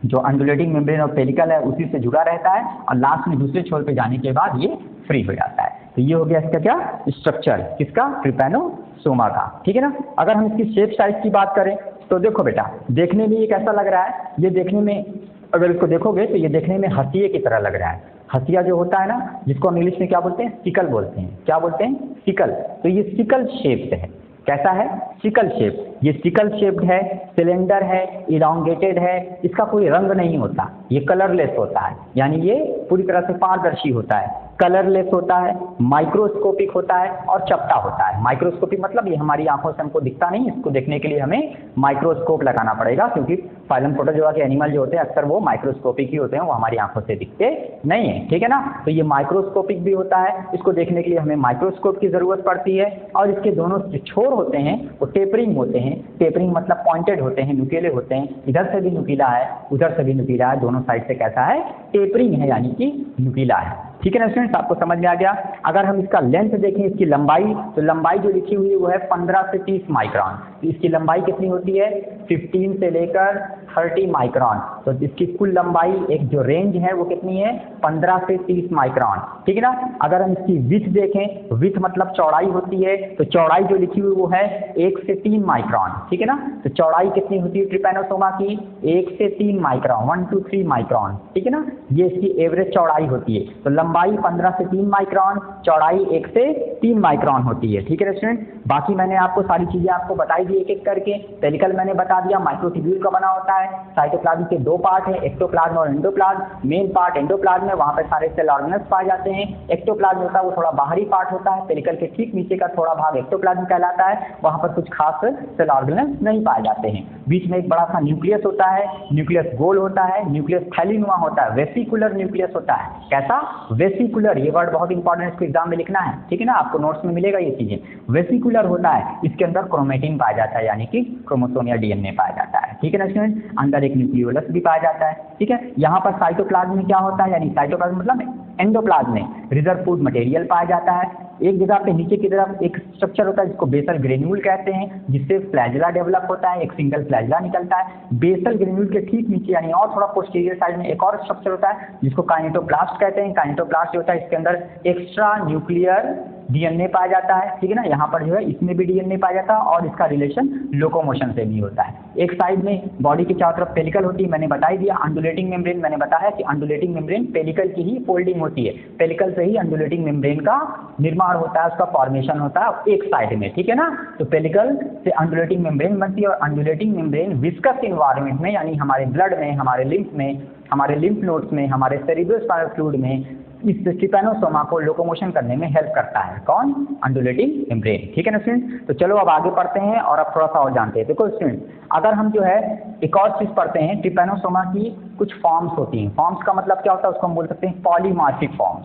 जो अंडुलेटिंग मेम्ब्रेन और पेलिकल है उसी से जुड़ा रहता है, और लास्ट में दूसरे छोर पे जाने के बाद ये फ्री हो जाता है। तो ये हो गया इसका क्या स्ट्रक्चर, किसका, ट्रिपेनोसोमा का। ठीक है ना। अगर हम इसकी शेप साइज की बात करें तो देखो बेटा, देखने में ये कैसा लग रहा है, ये देखने में अगर इसको देखोगे तो ये देखने में हंसिए की तरह लग रहा है। हंसिया जो होता है ना, जिसको हम इंग्लिश में क्या बोलते हैं, सिकल बोलते हैं। क्या बोलते हैं, सिकल। तो ये सिकल शेप है, कैसा है, सिकल शेप। ये सिकल शेप्ड है, सिलेंडर है, इलांगेटेड है, इसका कोई रंग नहीं होता, ये कलरलेस होता है, यानी ये पूरी तरह से पारदर्शी होता है, कलरलेस होता है, माइक्रोस्कोपिक होता है और चपटा होता है। माइक्रोस्कोपिक मतलब ये हमारी आंखों से हमको दिखता नहीं, इसको देखने के लिए हमें माइक्रोस्कोप लगाना पड़ेगा, क्योंकि फाइलम प्रोटोजोआ के एनिमल जो होते हैं अक्सर वो माइक्रोस्कोपिक ही होते हैं, वो हमारी आंखों से दिखते नहीं है। ठीक है ना, तो ये माइक्रोस्कोपिक भी होता है, इसको देखने के लिए हमें माइक्रोस्कोप की ज़रूरत पड़ती है। और इसके दोनों छोर होते हैं वो टेपरिंग होते हैं, टेपरिंग मतलब पॉइंटेड होते हैं, नुकीले होते हैं, इधर से भी नुकीला है उधर से भी नुकीला है, दोनों साइड से कैसा है, टेपरिंग है, यानी कि नुकीला है। ठीक है ना स्टूडेंट्स, आपको समझ में आ गया। अगर हम इसका लेंथ देखें, इसकी लंबाई, तो लंबाई जो लिखी हुई है वो है 15 से 30 माइक्रोन। तो इसकी लंबाई कितनी होती है, 15 से लेकर 30 माइक्रोन। तो इसकी कुल लंबाई एक जो रेंज है वो कितनी है, 15 से 30 माइक्रोन। ठीक है ना। अगर हम इसकी विड्थ देखें, विड्थ मतलब चौड़ाई होती है, तो चौड़ाई जो लिखी हुई वो है 1 से 3 माइक्रोन। ठीक है ना, तो चौड़ाई कितनी होती है ट्रिपेनोसोमा की, 1 से 3 माइक्रोन, 1 to 3 माइक्रोन। ठीक है ना, ये इसकी एवरेज चौड़ाई होती है। तो लंबाई 15 से 3 माइक्रोन, चौड़ाई 1 से 3 माइक्रोन होती है। ठीक है स्टूडेंट, बाकी मैंने आपको सारी चीज़ें आपको बताई दी एक एक करके। पेलिकल मैंने बता दिया माइक्रोट्यूब्यूल का बना होता है। साइटोप्लाज्म के 2 पार्ट है, एक्टोप्लाज्म और एंडोप्लाज्म। मेन पार्ट एंडोप्लाज्म में, वहाँ पर सारे सेल ऑर्गेनल्स पाए जाते हैं। एक्टोप्लाज्म होता है वो थोड़ा बाहरी पार्ट होता है, पेलिकल के ठीक नीचे का थोड़ा भाग एक्टोप्लाज्म कहलाता है, वहाँ पर कुछ खास सेल ऑर्गेनल्स नहीं पाए जाते हैं। बीच में एक बड़ा सा न्यूक्लियस होता है, न्यूक्लियस गोल होता है, न्यूक्लियस थैलीनुमा होता है, वेसिकुलर न्यूक्लियस होता है। कैसा, वेसिकुलर, ये वर्ड बहुत इंपॉर्टेंट, इसको एग्जाम में लिखना है। ठीक है ना, आपको नोट्स में मिलेगा ये चीजें। वेसिकुलर होता है, इसके अंदर क्रोमेटिन पाया जाता है, यानी कि क्रोमोसोम या डीएनए पाया जाता है। ठीक है ना स्टूडेंट, अंदर एक न्यूक्लियोलस भी पाया जाता है। ठीक है, यहाँ पर साइटोप्लाज्म में क्या होता है, यानी साइटोप्लाज्म मतलब एंडोप्लाज्म में रिजर्व फूड मटेरियल पाया जाता है। एक जगह पे नीचे की तरफ एक स्ट्रक्चर होता है जिसको बेसल ग्रेन्यूल कहते हैं, जिससे फ्लैजेला डेवलप होता है, एक सिंगल फ्लैजेला निकलता है। बेसल ग्रेन्यूल के ठीक नीचे यानी और थोड़ा पोस्टीरियर साइड में एक और स्ट्रक्चर होता है जिसको काइनेटोप्लास्ट कहते हैं। काइनेटोप्लास्ट जो होता है इसके अंदर एक्स्ट्रा न्यूक्लियर डीएनए पाया जाता है। ठीक है ना, यहाँ पर जो है इसमें भी डीएनए पाया जाता है और इसका रिलेशन लोकोमोशन से भी होता है। एक साइड में बॉडी के चारों तरफ पेलिकल होती है, मैंने बता ही दिया। अंडुलेटिंग मेम्ब्रेन मैंने बताया कि अंडुलेटिंग मेम्ब्रेन पेलिकल की ही फोल्डिंग होती है, पेलिकल से ही अंडुलेटिंग मेम्ब्रेन का निर्माण होता है, उसका फॉर्मेशन होता है एक साइड में। ठीक है ना, तो पेलिकल से अंडुलेटिंग मेम्ब्रेन बनती है और अंडुलेटिंग मेम्ब्रेन विस्कस इन्वायरमेंट में, यानी हमारे ब्लड में, हमारे लिम्फ में, हमारे लिम्फ नोड्स में, हमारे सेरिब्रोस्पाइनल फ्लूइड में इस ट्रिपेनोसोमा को लोकोमोशन करने में हेल्प करता है। कौन, अंडुलेटिंग मेम्ब्रेन। ठीक है ना स्टूडेंट, तो चलो अब आगे पढ़ते हैं और अब थोड़ा सा और जानते हैं। देखो स्टूडेंट, अगर हम जो है एक और चीज़ पढ़ते हैं, ट्रिपेनोसोमा की कुछ फॉर्म्स होती हैं। फॉर्म्स का मतलब क्या होता है, उसको हम बोल सकते हैं पॉलीमार्फिक फॉर्म्स।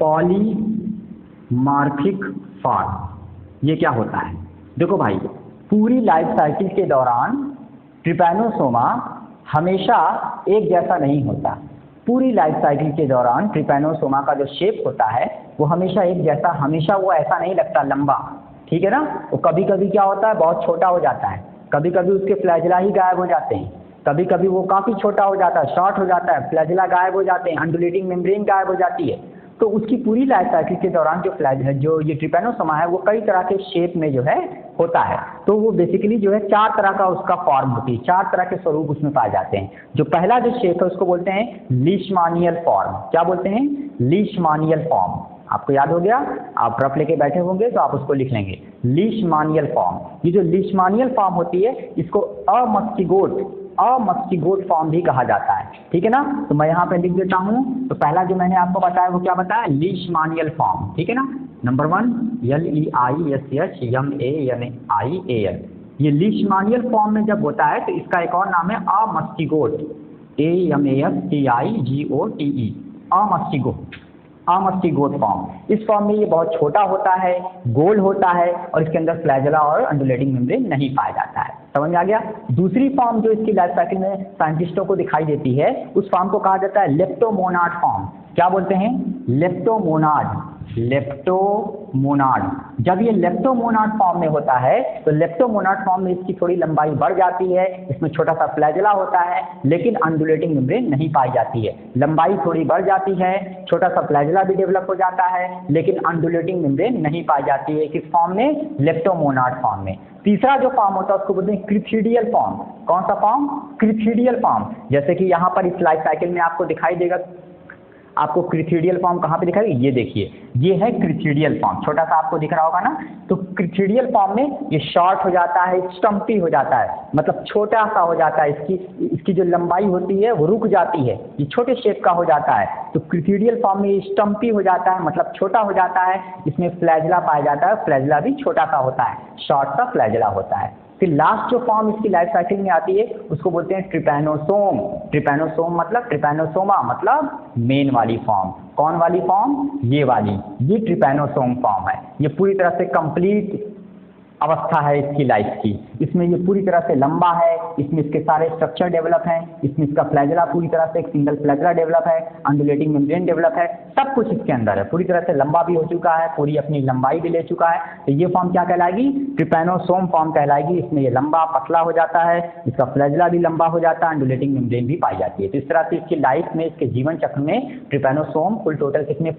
पॉलीमार्फिक फॉर्म ये क्या होता है, देखो भाई, पूरी लाइफ साइकिल के दौरान ट्रिपेनोसोमा हमेशा एक जैसा नहीं होता। पूरी लाइफ साइकिल के दौरान ट्रिपैनोसोमा का जो शेप होता है वो हमेशा एक जैसा, हमेशा वो ऐसा नहीं लगता लंबा, ठीक है ना। वो कभी कभी क्या होता है, बहुत छोटा हो जाता है, कभी कभी उसके फ्लैजिला ही गायब हो जाते हैं, कभी कभी वो काफ़ी छोटा हो जाता है, शॉर्ट हो जाता है, फ्लैजिला गायब हो जाते हैं, अंडुलेटिंग मेम्ब्रेन गायब हो जाती है। तो उसकी पूरी लाइफ साइकिल के दौरान जो ये ट्रिपैनोसोमा है वो कई तरह के शेप में जो है होता है। तो वो बेसिकली जो है 4 तरह का उसका फॉर्म होती है, 4 तरह के स्वरूप उसमें पाए जाते हैं। जो पहला जो शेप है उसको बोलते हैं लीशमानियल फॉर्म। क्या बोलते हैं? लीशमानियल फॉर्म। आपको याद हो गया, आप रफ लेके बैठे होंगे तो आप उसको लिख लेंगे, लीशमानियल फॉर्म। ये जो लीशमानियल फॉर्म होती है इसको अमस्टिगोट फॉर्म भी कहा जाता है, ठीक है ना। तो मैं यहाँ पे लिख देता हूँ। तो पहला जो मैंने आपको बताया वो क्या बताया, लीशमानियल फॉर्म, ठीक है ना। Number 1 LEISHMANIAL। ये लीशमानियल फॉर्म में जब होता है तो इसका एक और नाम है अमस्टिगोट, AMASTIGOTE, अमस्टिगोट फॉर्म। इस फॉर्म में ये बहुत छोटा होता है, गोल होता है और इसके अंदर फ्लैजिला और अंडुलेटिंग मेम्ब्रेन नहीं पाया जाता है। समझ में आ गया। दूसरी फॉर्म जो इसकी लाइफ साइकिल में साइंटिस्टों को दिखाई देती है उस फॉर्म को कहा जाता है लेप्टोमोनाड फॉर्म। क्या बोलते हैं? लेप्टोमोनाड। जब ये लेप्टोमोनाड फॉर्म में होता है तो लेप्टोमोनाड फॉर्म में इसकी थोड़ी लंबाई बढ़ जाती है, इसमें छोटा सा फ्लैजिला होता है लेकिन अंडुलेटिंग मेम्ब्रेन नहीं पाई जाती है। लंबाई थोड़ी बढ़ जाती है, छोटा सा फ्लैजिला भी डेवलप हो जाता है लेकिन अंडुलेटिंग मेम्ब्रेन नहीं पाई जाती है। किस फॉर्म में? लेप्टोमोनाड फॉर्म में। तीसरा जो फॉर्म होता है उसको बोलते हैं क्रिथिडियल फॉर्म। कौन सा फॉर्म? क्रिथिडियल फॉर्म। जैसे कि यहाँ पर इस लाइफ साइकिल में आपको दिखाई देगा, आपको क्रिथिडियल फॉर्म कहाँ पे दिखाई? ये देखिए, ये है क्रिथिडियल फॉर्म, छोटा सा आपको दिख रहा होगा ना। तो क्रिथिडियल फॉर्म में ये शॉर्ट हो जाता है, स्टम्पी हो जाता है, मतलब छोटा सा हो जाता है, इसकी जो लंबाई होती है वो रुक जाती है, ये छोटे शेप का हो जाता है। तो क्रिथिडियल फॉर्म में ये स्टम्पी हो जाता है, मतलब छोटा हो जाता है, इसमें फ्लैजिला पाया जाता है, फ्लैजिला भी छोटा सा होता है, शॉर्ट सा फ्लैजिला होता है। फिर लास्ट जो फॉर्म इसकी लाइफ साइकिल में आती है उसको बोलते हैं ट्रिपैनोसोम। ट्रिपैनोसोमा मतलब मेन वाली फॉर्म। कौन वाली फॉर्म? ये वाली, ये ट्रिपैनोसोम फॉर्म है। ये पूरी तरह से कंप्लीट अवस्था है इसकी लाइफ की। इसमें ये पूरी तरह से लंबा है, इसमें इसके सारे स्ट्रक्चर डेवलप हैं, इसमें इसका फ्लैजिला पूरी तरह से एक सिंगल फ्लैजिला डेवलप है, अंडुलेटिंग मेम्ब्रेन डेवलप है, सब कुछ इसके अंदर है। पूरी तरह से लंबा भी हो चुका है, पूरी अपनी लंबाई भी ले चुका है। तो ये फॉर्म क्या कहलाएगी? ट्रिपैनोसोम फॉर्म कहलाएगी। इसमें ये लंबा पतला हो जाता है, इसका फ्लैजिला भी लंबा हो जाता है, अंडुलेटिंग मेम्ब्रेन भी पाई जाती है। तो इस तरह से इसकी लाइफ में, इसके जीवन चक्र में ट्रिपैनोसोम कुल टोटल कितने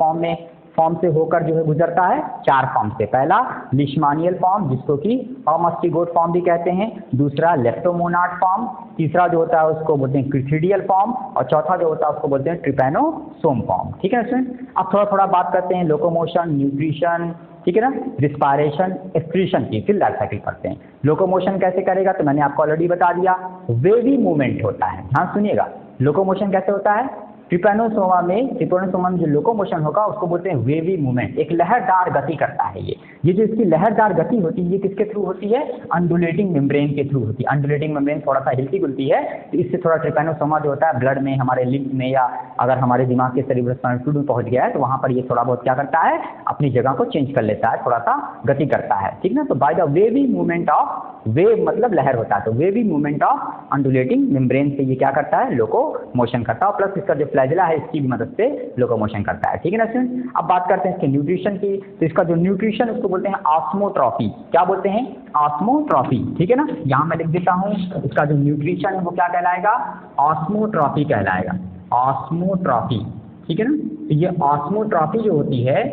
फॉर्म से होकर जो है गुजरता है? 4 फॉर्म से। पहला लीशमानियल फॉर्म जिसको कि अमस्टिगोट फॉर्म भी कहते हैं, दूसरा लेप्टोमोनाड फॉर्म, तीसरा जो होता है उसको बोलते हैं क्रिथिडियल फॉर्म और चौथा जो होता है उसको बोलते हैं ट्रिपैनोसोम फॉर्म। ठीक है स्टूडेंट। अब थोड़ा बात करते हैं लोकोमोशन, न्यूट्रिशन, ठीक है ना, रिस्पायरेशन, एक्सक्रीशन की। फिर लाइफ साइकिल पढ़ते हैं। लोकोमोशन कैसे करेगा तो मैंने आपको ऑलरेडी बता दिया, वेवी मूवमेंट होता है। हाँ सुनिएगा, लोकोमोशन कैसे होता है? ट्रिपैनोसोमा में जो लोकोमोशन होगा उसको बोलते हैं वेवी मूवमेंट। एक लहरदार गति करता है ये जो इसकी लहरदार गति होती है ये किसके थ्रू होती है? अंडुलेटिंग मेम्ब्रेन के थ्रू होती है। अंडुलेटिंग मेम्ब्रेन थोड़ा सा हिलती गुलती है तो इससे थोड़ा ट्रिपैनोसोमा जो होता है ब्लड में, हमारे लिम्फ में, या अगर हमारे दिमाग के सेरिब्रल फ्लूइड में पहुंच गया है तो वहाँ पर ये थोड़ा बहुत क्या करता है? अपनी जगह को चेंज कर लेता है, थोड़ा सा गति करता है। ठीक ना। तो by the wavy movement of, wave मतलब लहर होता है, तो wavy movement of undulating membrane से ये क्या करता है? लोकोमोशन करता है। प्लस इसका जो फ्लैजिला है इसकी भी मदद से लोकोमोशन करता है। ठीक है ना स्टूडेंट। अब बात करते हैं इसके न्यूट्रिशन की। तो इसका जो न्यूट्रिशन उसको बोलते हैं ऑस्मोट्रॉफी। क्या बोलते हैं? ऑस्मोट्रॉफी। ठीक है ना। यहाँ मैं लिख देता हूँ, इसका जो न्यूट्रिशन है वो क्या कहलाएगा? ऑस्मोट्रॉफी कहलाएगा। ऑस्मोट्रॉफी। ठीक है ना। तो ये ऑस्मोट्रॉफी जो होती है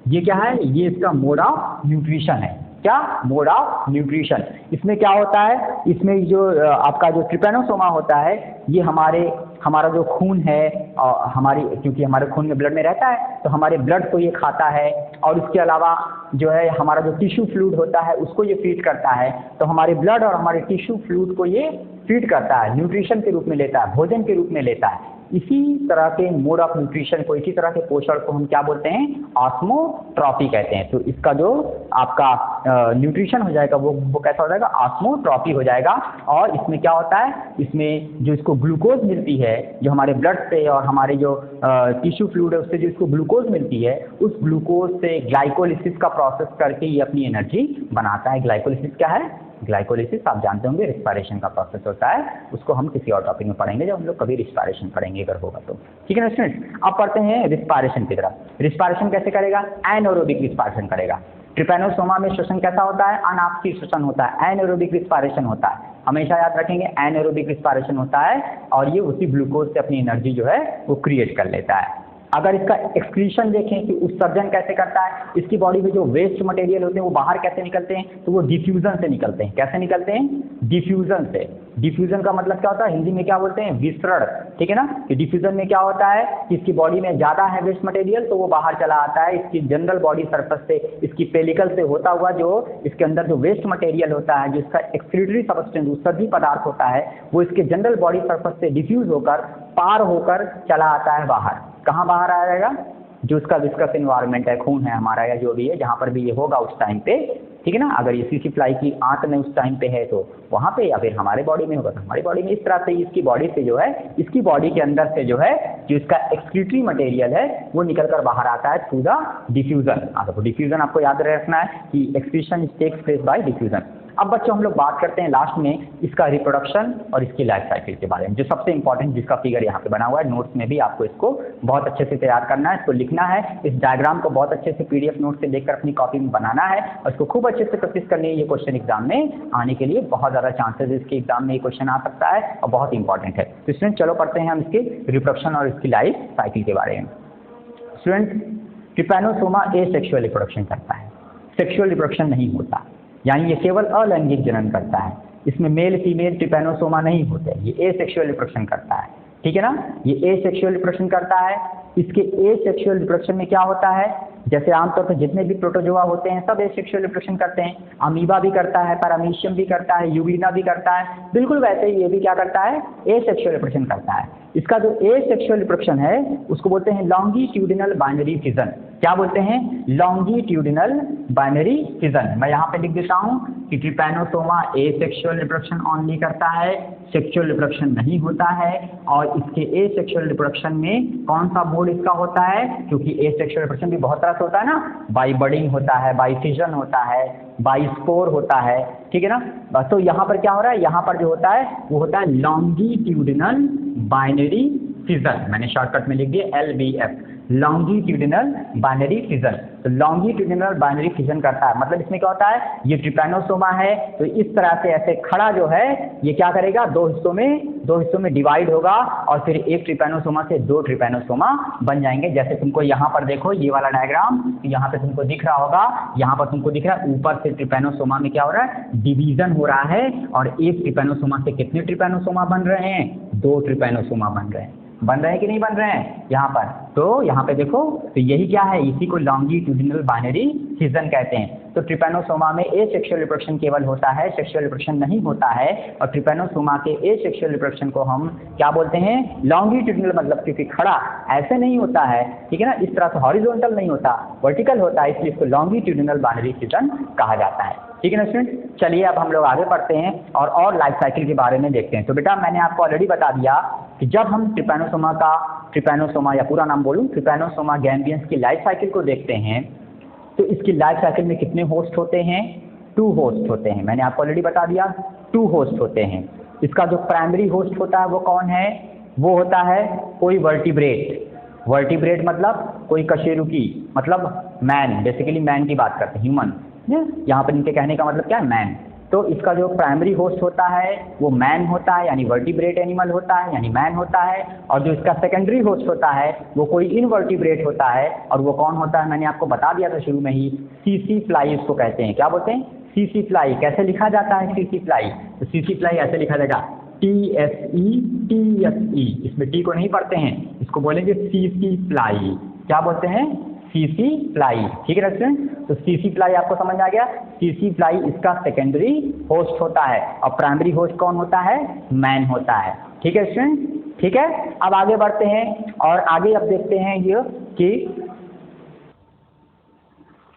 ये क्या है? ये इसका मोड ऑफ न्यूट्रिशन है। क्या? Mode of nutrition. इसमें क्या होता है? इसमें जो आपका जो ट्रिपैनोसोमा होता है ये हमारा जो खून है, क्योंकि हमारे खून में ब्लड में रहता है तो हमारे ब्लड को ये खाता है, और इसके अलावा जो है हमारा जो टिश्यू फ्लूइड होता है उसको ये फीड करता है। तो हमारे ब्लड और हमारे टिश्यू फ्लूइड को ये फीड करता है, न्यूट्रिशन के रूप में लेता है, भोजन के रूप में लेता है। इसी तरह के मोड ऑफ न्यूट्रिशन को, इसी तरह के पोषण को हम क्या बोलते हैं? ऑस्मोट्रॉफी कहते हैं। तो इसका जो आपका न्यूट्रिशन हो जाएगा वो कैसा हो जाएगा? ऑस्मोट्रॉफी हो जाएगा। और इसमें क्या होता है? इसमें जो इसको ग्लूकोज मिलती है, जो हमारे ब्लड से और हमारे जो टिश्यू फ्लूइड है उससे जो इसको ग्लूकोज मिलती है, उस ग्लूकोज से ग्लाइकोलिसिस का प्रोसेस करके ये अपनी एनर्जी बनाता है। ग्लाइकोलिसिस क्या है? ग्लाइकोलिसिस आप जानते होंगे रिस्पायरेशन का प्रोसेस होता है, उसको हम किसी और टॉपिक में पढ़ेंगे जब हम लोग कभी रिस्पायरेशन पढ़ेंगे अगर होगा तो। ठीक है ना स्टूडेंट, अब पढ़ते हैं रिस्पायरेशन की तरफ। रिस्पायरेशन कैसे करेगा? एनारोबिक रिस्पायरेशन करेगा। ट्रिपैनोसोमा में श्वसन कैसा होता है? अनाक्षी श्वसन होता है, एनारोबिक रिस्पायरेशन होता है। हमेशा याद रखेंगे एनारोबिक रिस्पायरेशन होता है और ये उसी ग्लूकोज से अपनी एनर्जी जो है वो क्रिएट कर लेता है। अगर इसका एक्सक्रीशन देखें कि उत्सर्जन कैसे करता है, इसकी बॉडी में जो वेस्ट मटेरियल होते हैं वो बाहर कैसे निकलते हैं, तो वो डिफ्यूजन से निकलते हैं। कैसे निकलते हैं? डिफ्यूजन से। डिफ्यूजन का मतलब क्या होता है? हिंदी में क्या बोलते हैं? विसरण। ठीक है ना, कि डिफ्यूजन में क्या होता है कि इसकी बॉडी में ज़्यादा है वेस्ट मटेरियल तो वो बाहर चला आता है इसकी जनरल बॉडी सरफेस से, इसकी पेलिकल से होता हुआ जो इसके अंदर जो वेस्ट मटेरियल होता है, जो इसका एक्सक्रीटरी सबस्टेंस उत्सर्जी पदार्थ होता है, वो इसके जनरल बॉडी सरफेस से डिफ्यूज होकर पार होकर चला आता है बाहर। कहाँ बाहर आ जाएगा? जो उसका विस्कस इन्वायरमेंट है, खून है हमारा या जो भी है, जहाँ पर भी ये होगा उस टाइम पे। ठीक है ना, अगर ये सीसी फ्लाई की आंत में उस टाइम पे है तो वहाँ पे, या फिर हमारे बॉडी में होगा तो हमारी बॉडी में। इस तरह से इसकी बॉडी से जो है, इसकी बॉडी के अंदर से जो है जो इसका एक्सक्रीटरी मटेरियल है वो निकल कर बाहर आता है थ्रू द डिफ्यूजन। तो डिफ्यूजन आपको याद रखना है कि excretion takes place by diffusion. अब बच्चों हम लोग बात करते हैं लास्ट में इसका रिप्रोडक्शन और इसकी लाइफ साइकिल के बारे में, जो सबसे इंपॉर्टेंट, जिसका फिगर यहाँ पे बना हुआ है। नोट्स में भी आपको इसको बहुत अच्छे से तैयार करना है, इसको लिखना है, इस डायग्राम को बहुत अच्छे से पीडीएफ नोट से देखकर अपनी कॉपी में बनाना है और इसको खूब अच्छे से प्रैक्टिस करनी है। ये क्वेश्चन एग्जाम में आने के लिए बहुत ज़्यादा चांसेस इसके एग्जाम में ये क्वेश्चन आ सकता है और बहुत इंपॉर्टेंट है। तो स्टूडेंट चलो पढ़ते हैं हम इसके रिप्रोडक्शन और इसकी लाइफ साइकिल के बारे में। स्टूडेंट, ट्रिपैनोसोमा एसेक्सुअल रिप्रोडक्शन करता है, सेक्सुअल रिप्रोडक्शन नहीं होता, यानी ये केवल अलैंगिक जनन करता है। इसमें मेल फीमेल ट्रिपैनोसोमा नहीं होते, ये एसेक्सुअल रिप्रोडक्शन करता है। ठीक है ना, ये एसेक्सुअल रिप्रोडक्शन करता है। इसके एसेक्सुअल रिप्रोडक्शन में क्या होता है, जैसे आमतौर पर जितने भी प्रोटोजोआ होते हैं सब एसेक्सुअल रिप्रोडक्शन करते हैं। अमीबा भी करता है, पैरामीशियम भी करता है, यूग्लिना भी करता है, बिल्कुल वैसे ही ये भी क्या करता है? एसेक्सुअल रिप्रोडक्शन करता है। इसका जो एसेक्सुअल रिप्रोडक्शन है उसको बोलते हैं लॉन्गिट्यूडिनल बाइनरी फिजन। क्या बोलते हैं? Longitudinal binary fission. मैं यहाँ पे लिख देता हूँ कि ट्रिपैनोसोमा एसेक्सुअल रिप्रोडक्शन ओनली करता है, सेक्सुअल रिप्रोडक्शन नहीं होता है। और इसके एसेक्सुअल रिप्रोडक्शन में कौन सा मोड इसका होता है? क्योंकि एसेक्सुअल रिप्रोडक्शन भी बहुत तरह से होता है ना, बाई बडिंग होता है, बाई फिजन होता है, बाई स्पोर होता है। ठीक है ना, तो यहाँ पर क्या हो रहा है? यहाँ पर जो होता है वो होता है लॉन्गिट्यूडिनल बाइनरी फिजन। मैंने शॉर्टकट में लिख दिया LBF, लॉन्गिट्यूडिनल बाइनरी फिजन। तो लॉन्गिट्यूडिनल बाइनरी फिजन करता है, मतलब इसमें क्या होता है? ये ट्रिपैनोसोमा है तो इस तरह से ऐसे खड़ा जो है ये क्या करेगा? दो हिस्सों में डिवाइड होगा और फिर एक ट्रिपैनोसोमा से दो ट्रिपैनोसोमा बन जाएंगे। जैसे तुमको यहाँ पर देखो ये वाला डायग्राम, यहाँ पे तुमको दिख रहा होगा, यहाँ पर तुमको दिख रहा है ऊपर से ट्रिपैनोसोमा में क्या हो रहा है? डिवीजन हो रहा है और एक ट्रिपैनोसोमा से कितने ट्रिपैनोसोमा बन रहे हैं? दो ट्रिपैनोसोमा बन रहे हैं। बन रहे हैं कि नहीं बन रहे हैं यहाँ पर? तो यहाँ पे देखो, तो यही क्या है? इसी को लॉन्गिट्यूडिनल बाइनरी फिजन कहते हैं। तो ट्रिपैनोसोमा में एसेक्सुअल रिप्रोडक्शन केवल होता है, सेक्सुअल रिप्रोडक्शन नहीं होता है। और ट्रिपैनोसोमा के एसेक्सुअल रिप्रोडक्शन को हम क्या बोलते हैं? लॉन्गिट्यूडिनल, मतलब क्योंकि खड़ा ऐसे नहीं होता है, ठीक है ना, इस तरह से हॉरिजॉन्टल नहीं होता, वर्टिकल होता है, इसलिए इसको लॉन्गिट्यूडिनल बाइनरी फिजन कहा जाता है। ठीक है ना स्टूडेंट, चलिए अब हम लोग आगे बढ़ते हैं और लाइफ साइकिल के बारे में देखते हैं। तो बेटा मैंने आपको ऑलरेडी बता दिया कि जब हम ट्रिपैनोसोमा या पूरा नाम बोलूं ट्रिपैनोसोमा गैम्बियंस की लाइफ साइकिल को देखते हैं तो इसकी लाइफ साइकिल में कितने होस्ट होते हैं? 2 होस्ट होते हैं। मैंने आपको ऑलरेडी बता दिया 2 होस्ट होते हैं। इसका जो प्राइमरी होस्ट होता है वो कौन है? वो होता है कोई वर्टिब्रेट। वर्टिब्रेट मतलब कोई कशेरुकी, मतलब मैन, बेसिकली मैन की बात करते हैं, ह्यूमन। यहाँ पर इनके कहने का मतलब क्या है? मैन। तो इसका जो प्राइमरी होस्ट होता है वो मैन होता है, यानी वर्टिब्रेट एनिमल होता है, यानी मैन होता है। और जो इसका सेकेंडरी होस्ट होता है वो कोई इनवर्टिब्रेट होता है, और वो कौन होता है? मैंने आपको बता दिया था शुरू में ही, सीसी फ्लाई इसको कहते हैं। क्या बोलते हैं? CC fly. कैसे लिखा जाता है सीसी फ्लाई? तो सीसी फ्लाई ऐसे लिखा जाएगा TSE, इसमें टी को नहीं पढ़ते हैं, इसको बोलेंगे सीसी फ्लाई। क्या बोलते हैं? CC fly. ठीक है स्टूडेंट, तो सीसी फ्लाई आपको समझ आ गया। सीसी फ्लाई इसका सेकेंडरी होस्ट होता है और प्राइमरी होस्ट कौन होता है? मैन होता है। ठीक है स्टूडेंट, ठीक है। अब आगे बढ़ते हैं और आगे अब देखते हैं ये कि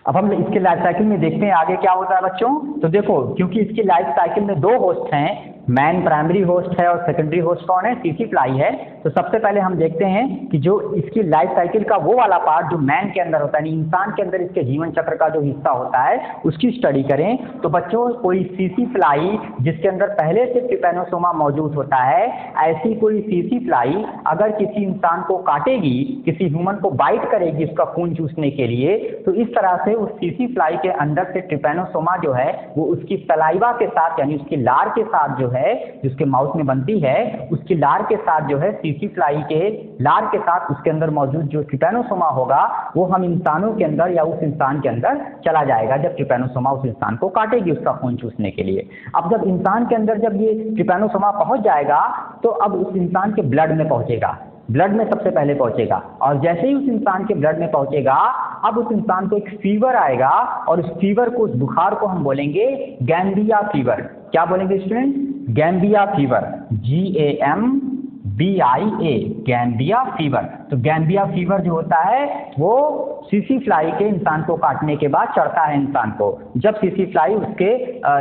अब हम इसके लाइफ साइकिल में देखते हैं आगे क्या होता है बच्चों। तो देखो, क्योंकि इसकी लाइफ साइकिल में 2 होस्ट हैं, मैन प्राइमरी होस्ट है और सेकेंडरी होस्ट कौन है? सीसी फ्लाई है। तो सबसे पहले हम देखते हैं कि जो इसकी लाइफ साइकिल का वो वाला पार्ट जो मैन के अंदर होता है, यानी इंसान के अंदर इसके जीवन चक्र का जो हिस्सा होता है उसकी स्टडी करें। तो बच्चों कोई सीसी फ्लाई जिसके अंदर पहले से ट्रिपैनोसोमा मौजूद होता है, ऐसी कोई सीसी फ्लाई अगर किसी इंसान को काटेगी, किसी ह्यूमन को बाइट करेगी उसका खून चूसने के लिए, तो इस तरह से उस सीसी फ्लाई के अंदर से ट्रिपैनोसोमा जो है वो उसकी सलाइवा के साथ यानी उसकी लार के साथ जो है, जिसके माउथ में बनती है, उसकी लार के साथ जो है सीसी फ्लाई के लार के साथ उसके अंदर मौजूद जो ट्रिपैनोसोमा होगा वो हम इंसानों के अंदर या उस इंसान के अंदर चला जाएगा जब ट्रिपैनोसोमा उस इंसान को काटेगी उसका खून चूसने के लिए। अब जब इंसान के अंदर जब ये ट्रिपैनोसोमा पहुंच जाएगा तो अब उस इंसान के ब्लड में पहुंचेगा, ब्लड में सबसे पहले पहुंचेगा, और जैसे ही उस इंसान के ब्लड में पहुंचेगा अब उस इंसान को एक फीवर आएगा, और उस फीवर को, उस बुखार को हम बोलेंगे गैम्बिया फीवर। क्या बोलेंगे student? Gambia fever, GAMBIA, Gambia fever. तो गैम्बिया फीवर जो होता है वो सीसी फ्लाई के इंसान को काटने के बाद चढ़ता है इंसान को। जब सीसी फ्लाई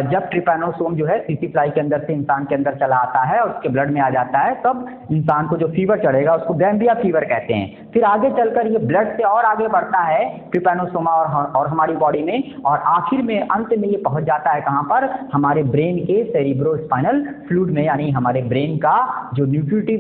जब ट्रिपैनोसोम जो है सीसी फ्लाई के अंदर से इंसान के अंदर चला आता है और उसके ब्लड में आ जाता है, तब इंसान को जो फीवर चढ़ेगा उसको गैम्बिया फीवर कहते हैं। फिर आगे चलकर ये ब्लड से और आगे बढ़ता है ट्रिपैनोसोमा और हमारी बॉडी में, और आखिर में अंत में ये पहुंच जाता है कहाँ पर? हमारे ब्रेन के सेरिब्रोस्पाइनल फ्लूइड में, यानी हमारे ब्रेन का जो न्यूट्रिटिव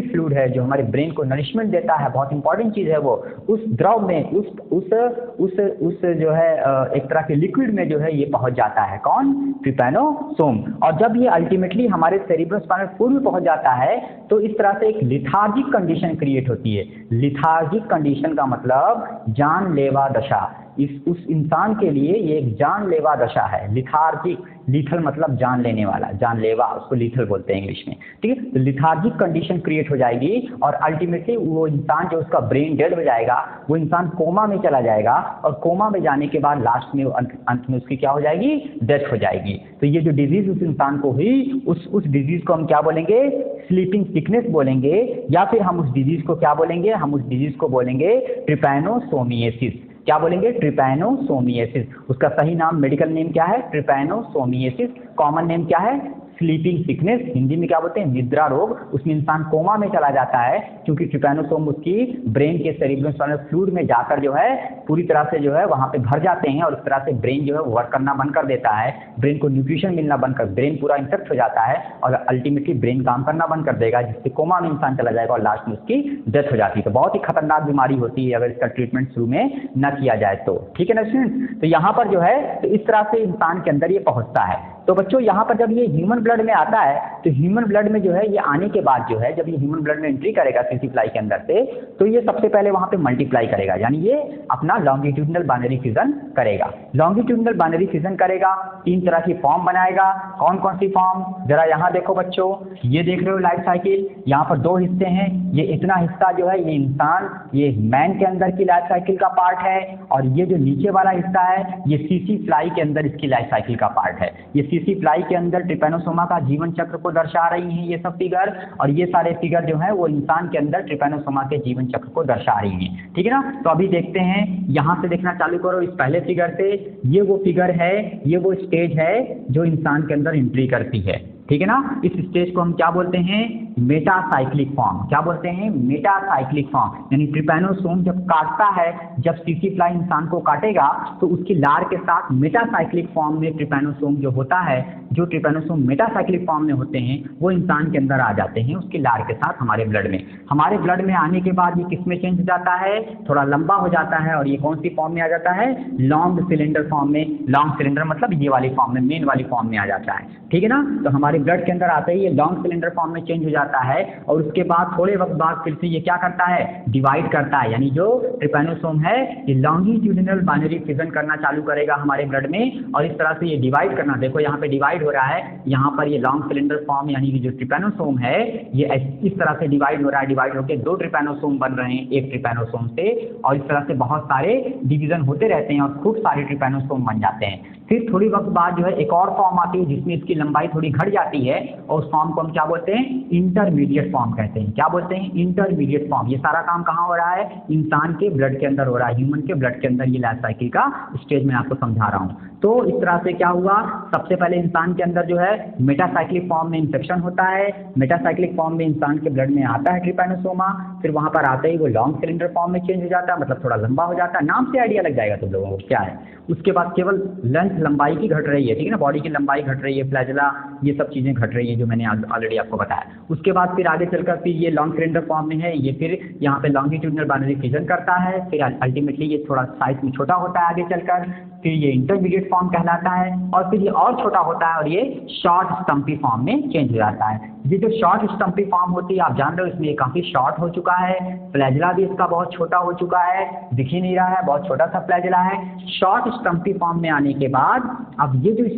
फ्लूइड है, जो हमारे ब्रेन को नरिशमेंट देता है, बहुत इंपॉर्टेंट चीज है वो, उस द्रव में, उस जो है एक तरह के लिक्विड में जो है ये पहुंच जाता है। कौन? ट्रिपैनोसोम। और जब ये अल्टीमेटली हमारे सेरिब्रोस्पाइनल फ्लूइड में पहुंच जाता है तो इस तरह से एक लिथार्जिक कंडीशन क्रिएट होती है। लिथार्जिक कंडीशन का मतलब जानलेवा दशा। उस इंसान के लिए ये एक जानलेवा दशा है। लिथार्जिक, लीथल मतलब जान लेने वाला, जानलेवा, उसको लीथल बोलते हैं इंग्लिश में, ठीक है। तो लिथार्जिक कंडीशन क्रिएट हो जाएगी और अल्टीमेटली वो इंसान जो उसका ब्रेन डेड हो जाएगा, वो इंसान कोमा में चला जाएगा, और कोमा में जाने के बाद लास्ट में अंत में उसकी क्या हो जाएगी? डेथ हो जाएगी। तो ये जो डिजीज उस इंसान को हुई, उस डिजीज को हम क्या बोलेंगे? स्लीपिंग सिकनेस बोलेंगे, या फिर हम उस डिजीज को क्या बोलेंगे? हम उस डिजीज को बोलेंगे ट्रिपैनोसोमिएसिस। क्या बोलेंगे? ट्रिपैनोसोमिएसिस। उसका सही नाम, मेडिकल नेम क्या है? ट्रिपैनोसोमिएसिस। कॉमन नेम क्या है? Sleeping sickness. हिंदी में क्या बोलते हैं? निद्रा रोग। उसमें इंसान कोमा में चला जाता है क्योंकि ट्रिपैनोसोम उसकी ब्रेन के सेरिब्रोस्पाइनल फ्लूइड में जाकर जो है पूरी तरह से जो है वहां पे भर जाते हैं, और इस तरह से ब्रेन जो है वर्क करना बंद कर देता है, ब्रेन को न्यूट्रिशन मिलना बंद कर, ब्रेन पूरा इन्फेक्ट हो जाता है और अल्टीमेटली ब्रेन काम करना बंद कर देगा, जिससे कोमा में इंसान चला जाएगा और लास्ट में उसकी डेथ हो जाती है। तो बहुत ही खतरनाक बीमारी होती है अगर इसका ट्रीटमेंट शुरू में न किया जाए तो, ठीक है ना स्टूडेंट। तो यहाँ पर जो है तो इस तरह से इंसान के अंदर ये पहुंचता है। तो बच्चों यहाँ पर जब ये ह्यूमन ब्लड में आता है तो ह्यूमन ब्लड में जो है ये आने के बाद जो है जब ये ह्यूमन ब्लड में एंट्री करेगा सीसी फ्लाई के अंदर से, तो ये सबसे पहले वहाँ पे मल्टीप्लाई करेगा, यानी ये अपना लॉन्गिट्यूडनल बाइनरी फिजन करेगा। लॉन्गिट्यूडनल बाइनरी फिजन करेगा, 3 तरह की फॉर्म बनाएगा। कौन कौन सी फॉर्म? जरा यहाँ देखो बच्चों, ये देख रहे हो लाइफ साइकिल, यहाँ पर 2 हिस्से हैं। ये इतना हिस्सा जो है ये इंसान, ये मैन के अंदर की लाइफ साइकिल का पार्ट है, और ये जो नीचे वाला हिस्सा है ये सीसी फ्लाई के अंदर इसकी लाइफ साइकिल का पार्ट है। ये सीसी फ्लाई के अंदर ट्रिपैनोसोमा का जीवन चक्र को दर्शा रही हैं ये सब फिगर, और ये सारे फिगर जो है वो इंसान के अंदर ट्रिपैनोसोमा के जीवन चक्र को दर्शा रही हैं, ठीक है ना। तो अभी देखते हैं, यहाँ से देखना चालू करो इस पहले फिगर से। ये वो फिगर है, ये वो स्टेज है जो इंसान के अंदर एंट्री करती है, ठीक है ना। इस स्टेज को हम क्या बोलते हैं? मेटासाइक्लिक फॉर्म। क्या बोलते हैं? मेटासाइक्लिक फॉर्म। यानी ट्रिपैनोसोम जब काटता है, जब सीसी फ्लाई इंसान को काटेगा तो उसकी लार के साथ मेटासाइक्लिक फॉर्म में ट्रिपैनोसोम जो होता है, जो ट्रिपैनोसोम मेटासाइक्लिक फॉर्म में होते हैं वो इंसान के अंदर आ जाते हैं उसकी लार के साथ हमारे ब्लड में। हमारे ब्लड में आने के बाद ये किस में चेंज हो जाता है? थोड़ा लंबा हो जाता है, और ये कौन सी फॉर्म में आ जाता है? लॉन्ग सिलेंडर फॉर्म में। लॉन्ग सिलेंडर मतलब ये वाली फॉर्म में, मेन वाली फॉर्म में आ जाता है, ठीक है ना। तो हमारे ब्लड के अंदर आते ही ये लॉन्ग सिलेंडर फॉर्म में चेंज हो जाता है, और उसके बाद थोड़े वक्त बाद फिर से ये क्या करता है? डिवाइड करता है। यानी जो ट्रिपैनोसोम है ये लॉन्गिट्यूडिनल बाइनरी फिजन करना चालू करेगा हमारे ब्लड में, और इस तरह से ये डिवाइड करना, देखो यहाँ पे डिवाइड हो रहा है, यहाँ पर ये लॉन्ग सिलेंडर फॉर्म यानी कि जो ट्रिपैनोसोम है ये इस तरह से डिवाइड हो रहा है। डिवाइड होकर 2 ट्रिपैनोसोम बन रहे हैं एक ट्रिपैनोसोम से, और इस तरह से बहुत सारे डिवीजन होते रहते हैं और खूब सारे ट्रिपैनोसोम बन जाते हैं। फिर थोड़ी वक्त बाद जो है एक और फॉर्म आती है जिसमें इसकी लंबाई थोड़ी घट जाती है, और उस फॉर्म को हम क्या बोलते हैं? इंटरमीडिएट फॉर्म कहते हैं। क्या बोलते हैं? Intermediate form. ये सारा काम कहाँ हो रहा है? इंसान के ब्लड के अंदर हो रहा है, ह्यूमन के ब्लड के अंदर। ये लाइफ साइकिल का स्टेज मैं आपको समझा रहा हूँ। तो इस तरह से क्या हुआ, सबसे पहले इंसान के अंदर जो है मेटासाइक्लिक फॉर्म में इन्फेक्शन होता है, मेटासाइक्लिक फॉर्म में इंसान के ब्लड में आता है ट्रिपैनोसोमा, फिर वहाँ पर आते ही वो लॉन्ग सिलेंडर फॉर्म में चेंज हो जाता है, मतलब थोड़ा लंबा हो जाता है, नाम से आइडिया लग जाएगा तुम लोगों को क्या है। उसके बाद केवल लेंथ लंबाई की घट रही है, ठीक है ना, बॉडी की लंबाई घट रही है, फ्लैजेला ये सब चीज़ें घट रही है जो मैंने ऑलरेडी आपको बताया। उसके बाद फिर आगे चलकर फिर ये लॉन्ग सिलेंडर फॉर्म में है, ये फिर यहाँ पे लॉन्गिट्यूडनल बाइनरी फिजन करता है, फिर अल्टीमेटली ये थोड़ा साइज में छोटा होता है आगे चलकर, फिर ये इंटरमीडिएट फॉर्म कहलाता है, और फिर ये और छोटा होता है और ये शॉर्ट स्टम्पी फॉर्म में चेंज हो जाता है। ये जो शॉर्ट स्टम्पी फॉर्म होती है आप जान रहे हो, इसमें ये काफ़ी शॉर्ट हो चुका है, फ्लैजेला भी इसका बहुत छोटा हो चुका है, दिख ही नहीं रहा है, बहुत छोटा सा फ्लैजेला है। शॉर्ट स्टम्पी फॉर्म में आने के बाद अब ये जो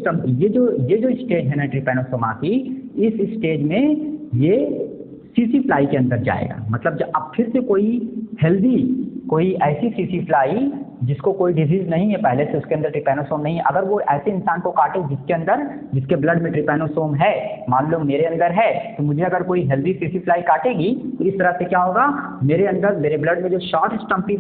स्टेज है ना ट्रिपैनोसोमा की, इस स्टेज में ये सीसी फ्लाई के अंदर जाएगा। मतलब जब अब फिर से कोई ऐसी सीसी फ्लाई जिसको कोई डिजीज नहीं है पहले से, उसके अंदर ट्रिपैनोसोम नहीं है, अगर वो ऐसे इंसान को काटे जिसके ब्लड में ट्रिपैनोसोम है, मान लो मेरे अंदर है, तो मुझे अगर कोई हेल्दी सीसी फ्लाई काटेगी तो इस तरह से क्या होगा, मेरे ब्लड में जो शॉर्ट स्टम्पी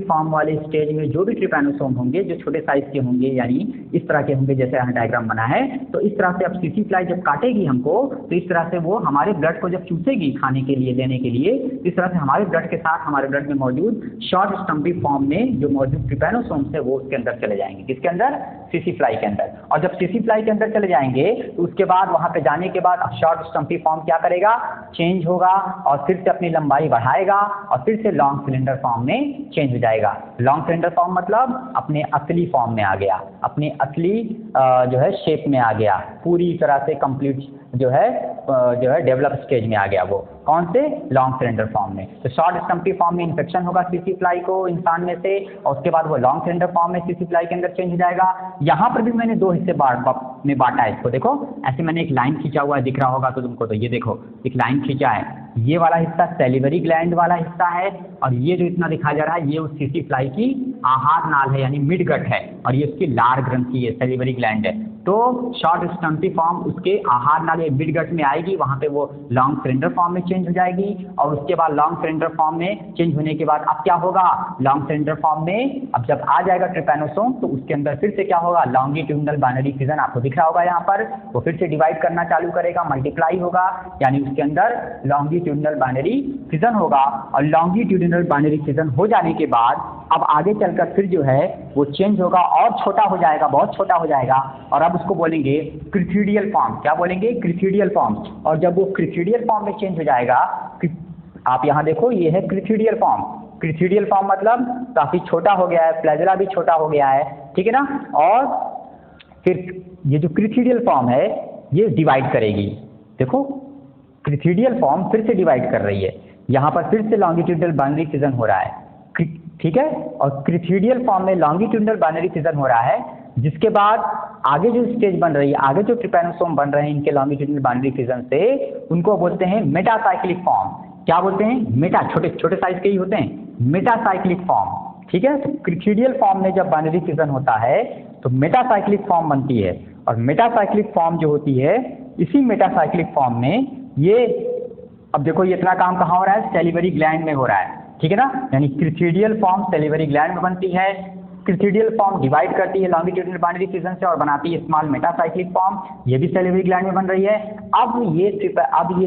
फॉर्म वाले स्टेज में जो भी ट्रिपैनोसोम होंगे, जो छोटे साइज के होंगे, यानी इस तरह के होंगे जैसे यहाँ डायग्राम बना है, तो इस तरह से अब सीसी फ्लाई जब काटेगी हमको, तो इस तरह से वो हमारे ब्लड को जब चूसेगी खाने के लिए, लेने के लिए, इस तरह से हमारे ब्लड के साथ हमारे ब्लड में मौजूद शॉर्ट स्टम्पी फॉर्म में जो मौजूद ट्रिपैनोसोम्स है वो उसके अंदर चले जाएंगे। किसके अंदर? सीसी फ्लाई के अंदर। और जब सीसी फ्लाई के अंदर चले जाएंगे तो उसके बाद वहाँ पे जाने के बाद शॉर्ट स्टम्पी फॉर्म क्या करेगा, चेंज होगा और फिर से अपनी लंबाई बढ़ाएगा और फिर से लॉन्ग सिलेंडर फॉर्म में चेंज हो जाएगा। लॉन्ग सिलेंडर फॉर्म मतलब अपने असली फॉर्म में आ गया, अपने असली जो है शेप में आ गया, पूरी तरह से कंप्लीट जो है डेवलप स्टेज में आ गया। वो कौन से? लॉन्ग सिलेंडर फॉर्म में। तो शॉर्ट स्टम्पी फॉर्म में इन्फेक्शन होगा सीसी फ्लाई को इंसान में से, और उसके बाद वो लॉन्ग सिलेंडर फॉर्म में सीसी फ्लाई के अंदर चेंज हो जाएगा। यहाँ पर भी मैंने दो हिस्से में बांटा है इसको। देखो ऐसे मैंने एक लाइन खींचा हुआ है, दिख रहा होगा तो तुमको, तो ये देखो एक लाइन खींचा है, ये वाला हिस्सा सैलिवरी ग्लैंड वाला हिस्सा है, और ये जो इतना दिखाया जा रहा है ये उस सीसी फ्लाई की आहार नाल है, यानी मिड गट है, और ये उसकी लार ग्रंथि है, सैलिवरी ग्लैंड है। तो शॉर्ट स्टम्पी फॉर्म उसके आहार नाले मिड गट में आएगी, वहाँ पे वो लॉन्ग सिलेंडर फॉर्म में चेंज हो जाएगी, और उसके बाद लॉन्ग सिलेंडर फॉर्म में चेंज होने के बाद अब क्या होगा, लॉन्ग सिलेंडर फॉर्म में अब जब आ जाएगा ट्रिपैनोसोम तो उसके अंदर फिर से क्या होगा, लॉन्गिट्यूडनल बाइनरी फिजन आपको दिख रहा होगा यहाँ पर, वो फिर से डिवाइड करना चालू करेगा, मल्टीप्लाई होगा, यानी उसके अंदर लॉन्गिट्यूडनल बाइनरी फिजन होगा। और लॉन्गिट्यूडनल बाइनरी फिजन हो जाने के बाद अब आगे चलकर फिर जो है वो चेंज होगा और छोटा हो जाएगा, बहुत छोटा हो जाएगा, और अब उसको बोलेंगे क्रिथिडियल फॉर्म। क्या बोलेंगे? क्रिथिडियल फॉर्म। और जब वो क्रिथिडियल फॉर्म में चेंज हो जाएगा, आप यहाँ देखो ये है क्रिथिडियल फॉर्म। क्रिथिडियल फॉर्म मतलब काफ़ी छोटा हो गया है, फ्लैजेला भी छोटा हो गया है, ठीक है ना। और फिर ये जो क्रिथिडियल फॉर्म है ये डिवाइड करेगी। देखो क्रिथिडियल फॉर्म फिर से डिवाइड कर रही है, यहाँ पर फिर से लॉन्गिट्यूडनल बाइनरी फिजन हो रहा है, ठीक है। और क्रिथिडियल फॉर्म में लॉन्गिट्यूडनल बाइनरी फिजन हो रहा है, जिसके बाद आगे जो स्टेज बन रही है, आगे जो ट्रिपैनोसोम बन रहे हैं इनके लॉन्गिट्यूडनल बाइनरी फिजन से, उनको बोलते हैं मेटासाइक्लिक फॉर्म। क्या बोलते हैं? मेटा, छोटे छोटे साइज के ही होते हैं, मेटासाइक्लिक फॉर्म, ठीक है। तो क्रिथिडियल फॉर्म में जब बाइनरी फिजन होता है तो मेटासाइक्लिक फॉर्म बनती है, और मेटासाइक्लिक फॉर्म जो होती है, इसी मेटासाइक्लिक फॉर्म में ये, अब देखो ये इतना काम कहाँ हो रहा है, सैलिवरी ग्लैंड में हो रहा है, ठीक है ना। यानी क्रिथिडियल फॉर्म सैलिवरी ग्लैंड में बनती है, क्रिथिडियल फॉर्म डिवाइड करती है लॉन्गिट्यूडनल बाइनरी फिजन से और बनाती है स्मॉल मेटासाइक्लिक फॉर्म, ये भी सैलिवरी ग्लैंड में बन रही है। अब ये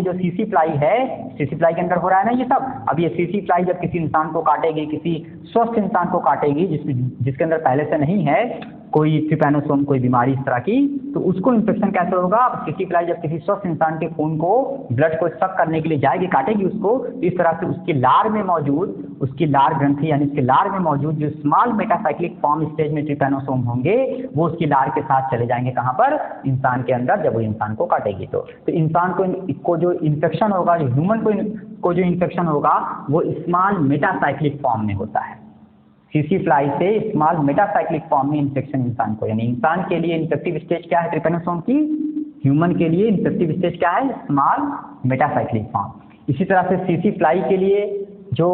जो सीसी फ्लाई है, सीसी फ्लाई के अंदर हो रहा है ना ये सब, अब ये सीसी फ्लाई जब किसी इंसान को काटेगी, किसी स्वस्थ इंसान को काटेगी जिसके अंदर पहले से नहीं है कोई ट्रिपैनोसोम, कोई बीमारी इस तरह की, तो उसको इन्फेक्शन कैसे होगा। अब सीसी फ्लाई जब किसी स्वस्थ इंसान के खून को, ब्लड को सक करने के लिए जाएगी, काटेगी उसको, तो इस तरह से उसकी लार में मौजूद, उसकी लार ग्रंथि यानी उसके लार में मौजूद जो स्मॉल मेटासाइक्लिक फॉर्म स्टेज में ट्रिपैनोसोम होंगे, वो उसकी लार के साथ चले जाएंगे कहाँ पर, इंसान के अंदर, जब वो इंसान को काटेगी। तो इंसान को जो इन्फेक्शन होगा, जो ह्यूमन को जो इन्फेक्शन होगा वो स्मॉल मेटासाइक्लिक फॉर्म में होता है। सीसी फ्लाई से स्मॉल मेटासाइक्लिक फॉर्म में इन्फेक्शन इंसान को, यानी इंसान के लिए इन्फेक्टिव स्टेज क्या है ट्रिपैनोसोम की, ह्यूमन के लिए इन्फेक्टिव स्टेज क्या है, स्मॉल मेटासाइक्लिक फॉर्म। इसी तरह से सीसी फ्लाई के लिए जो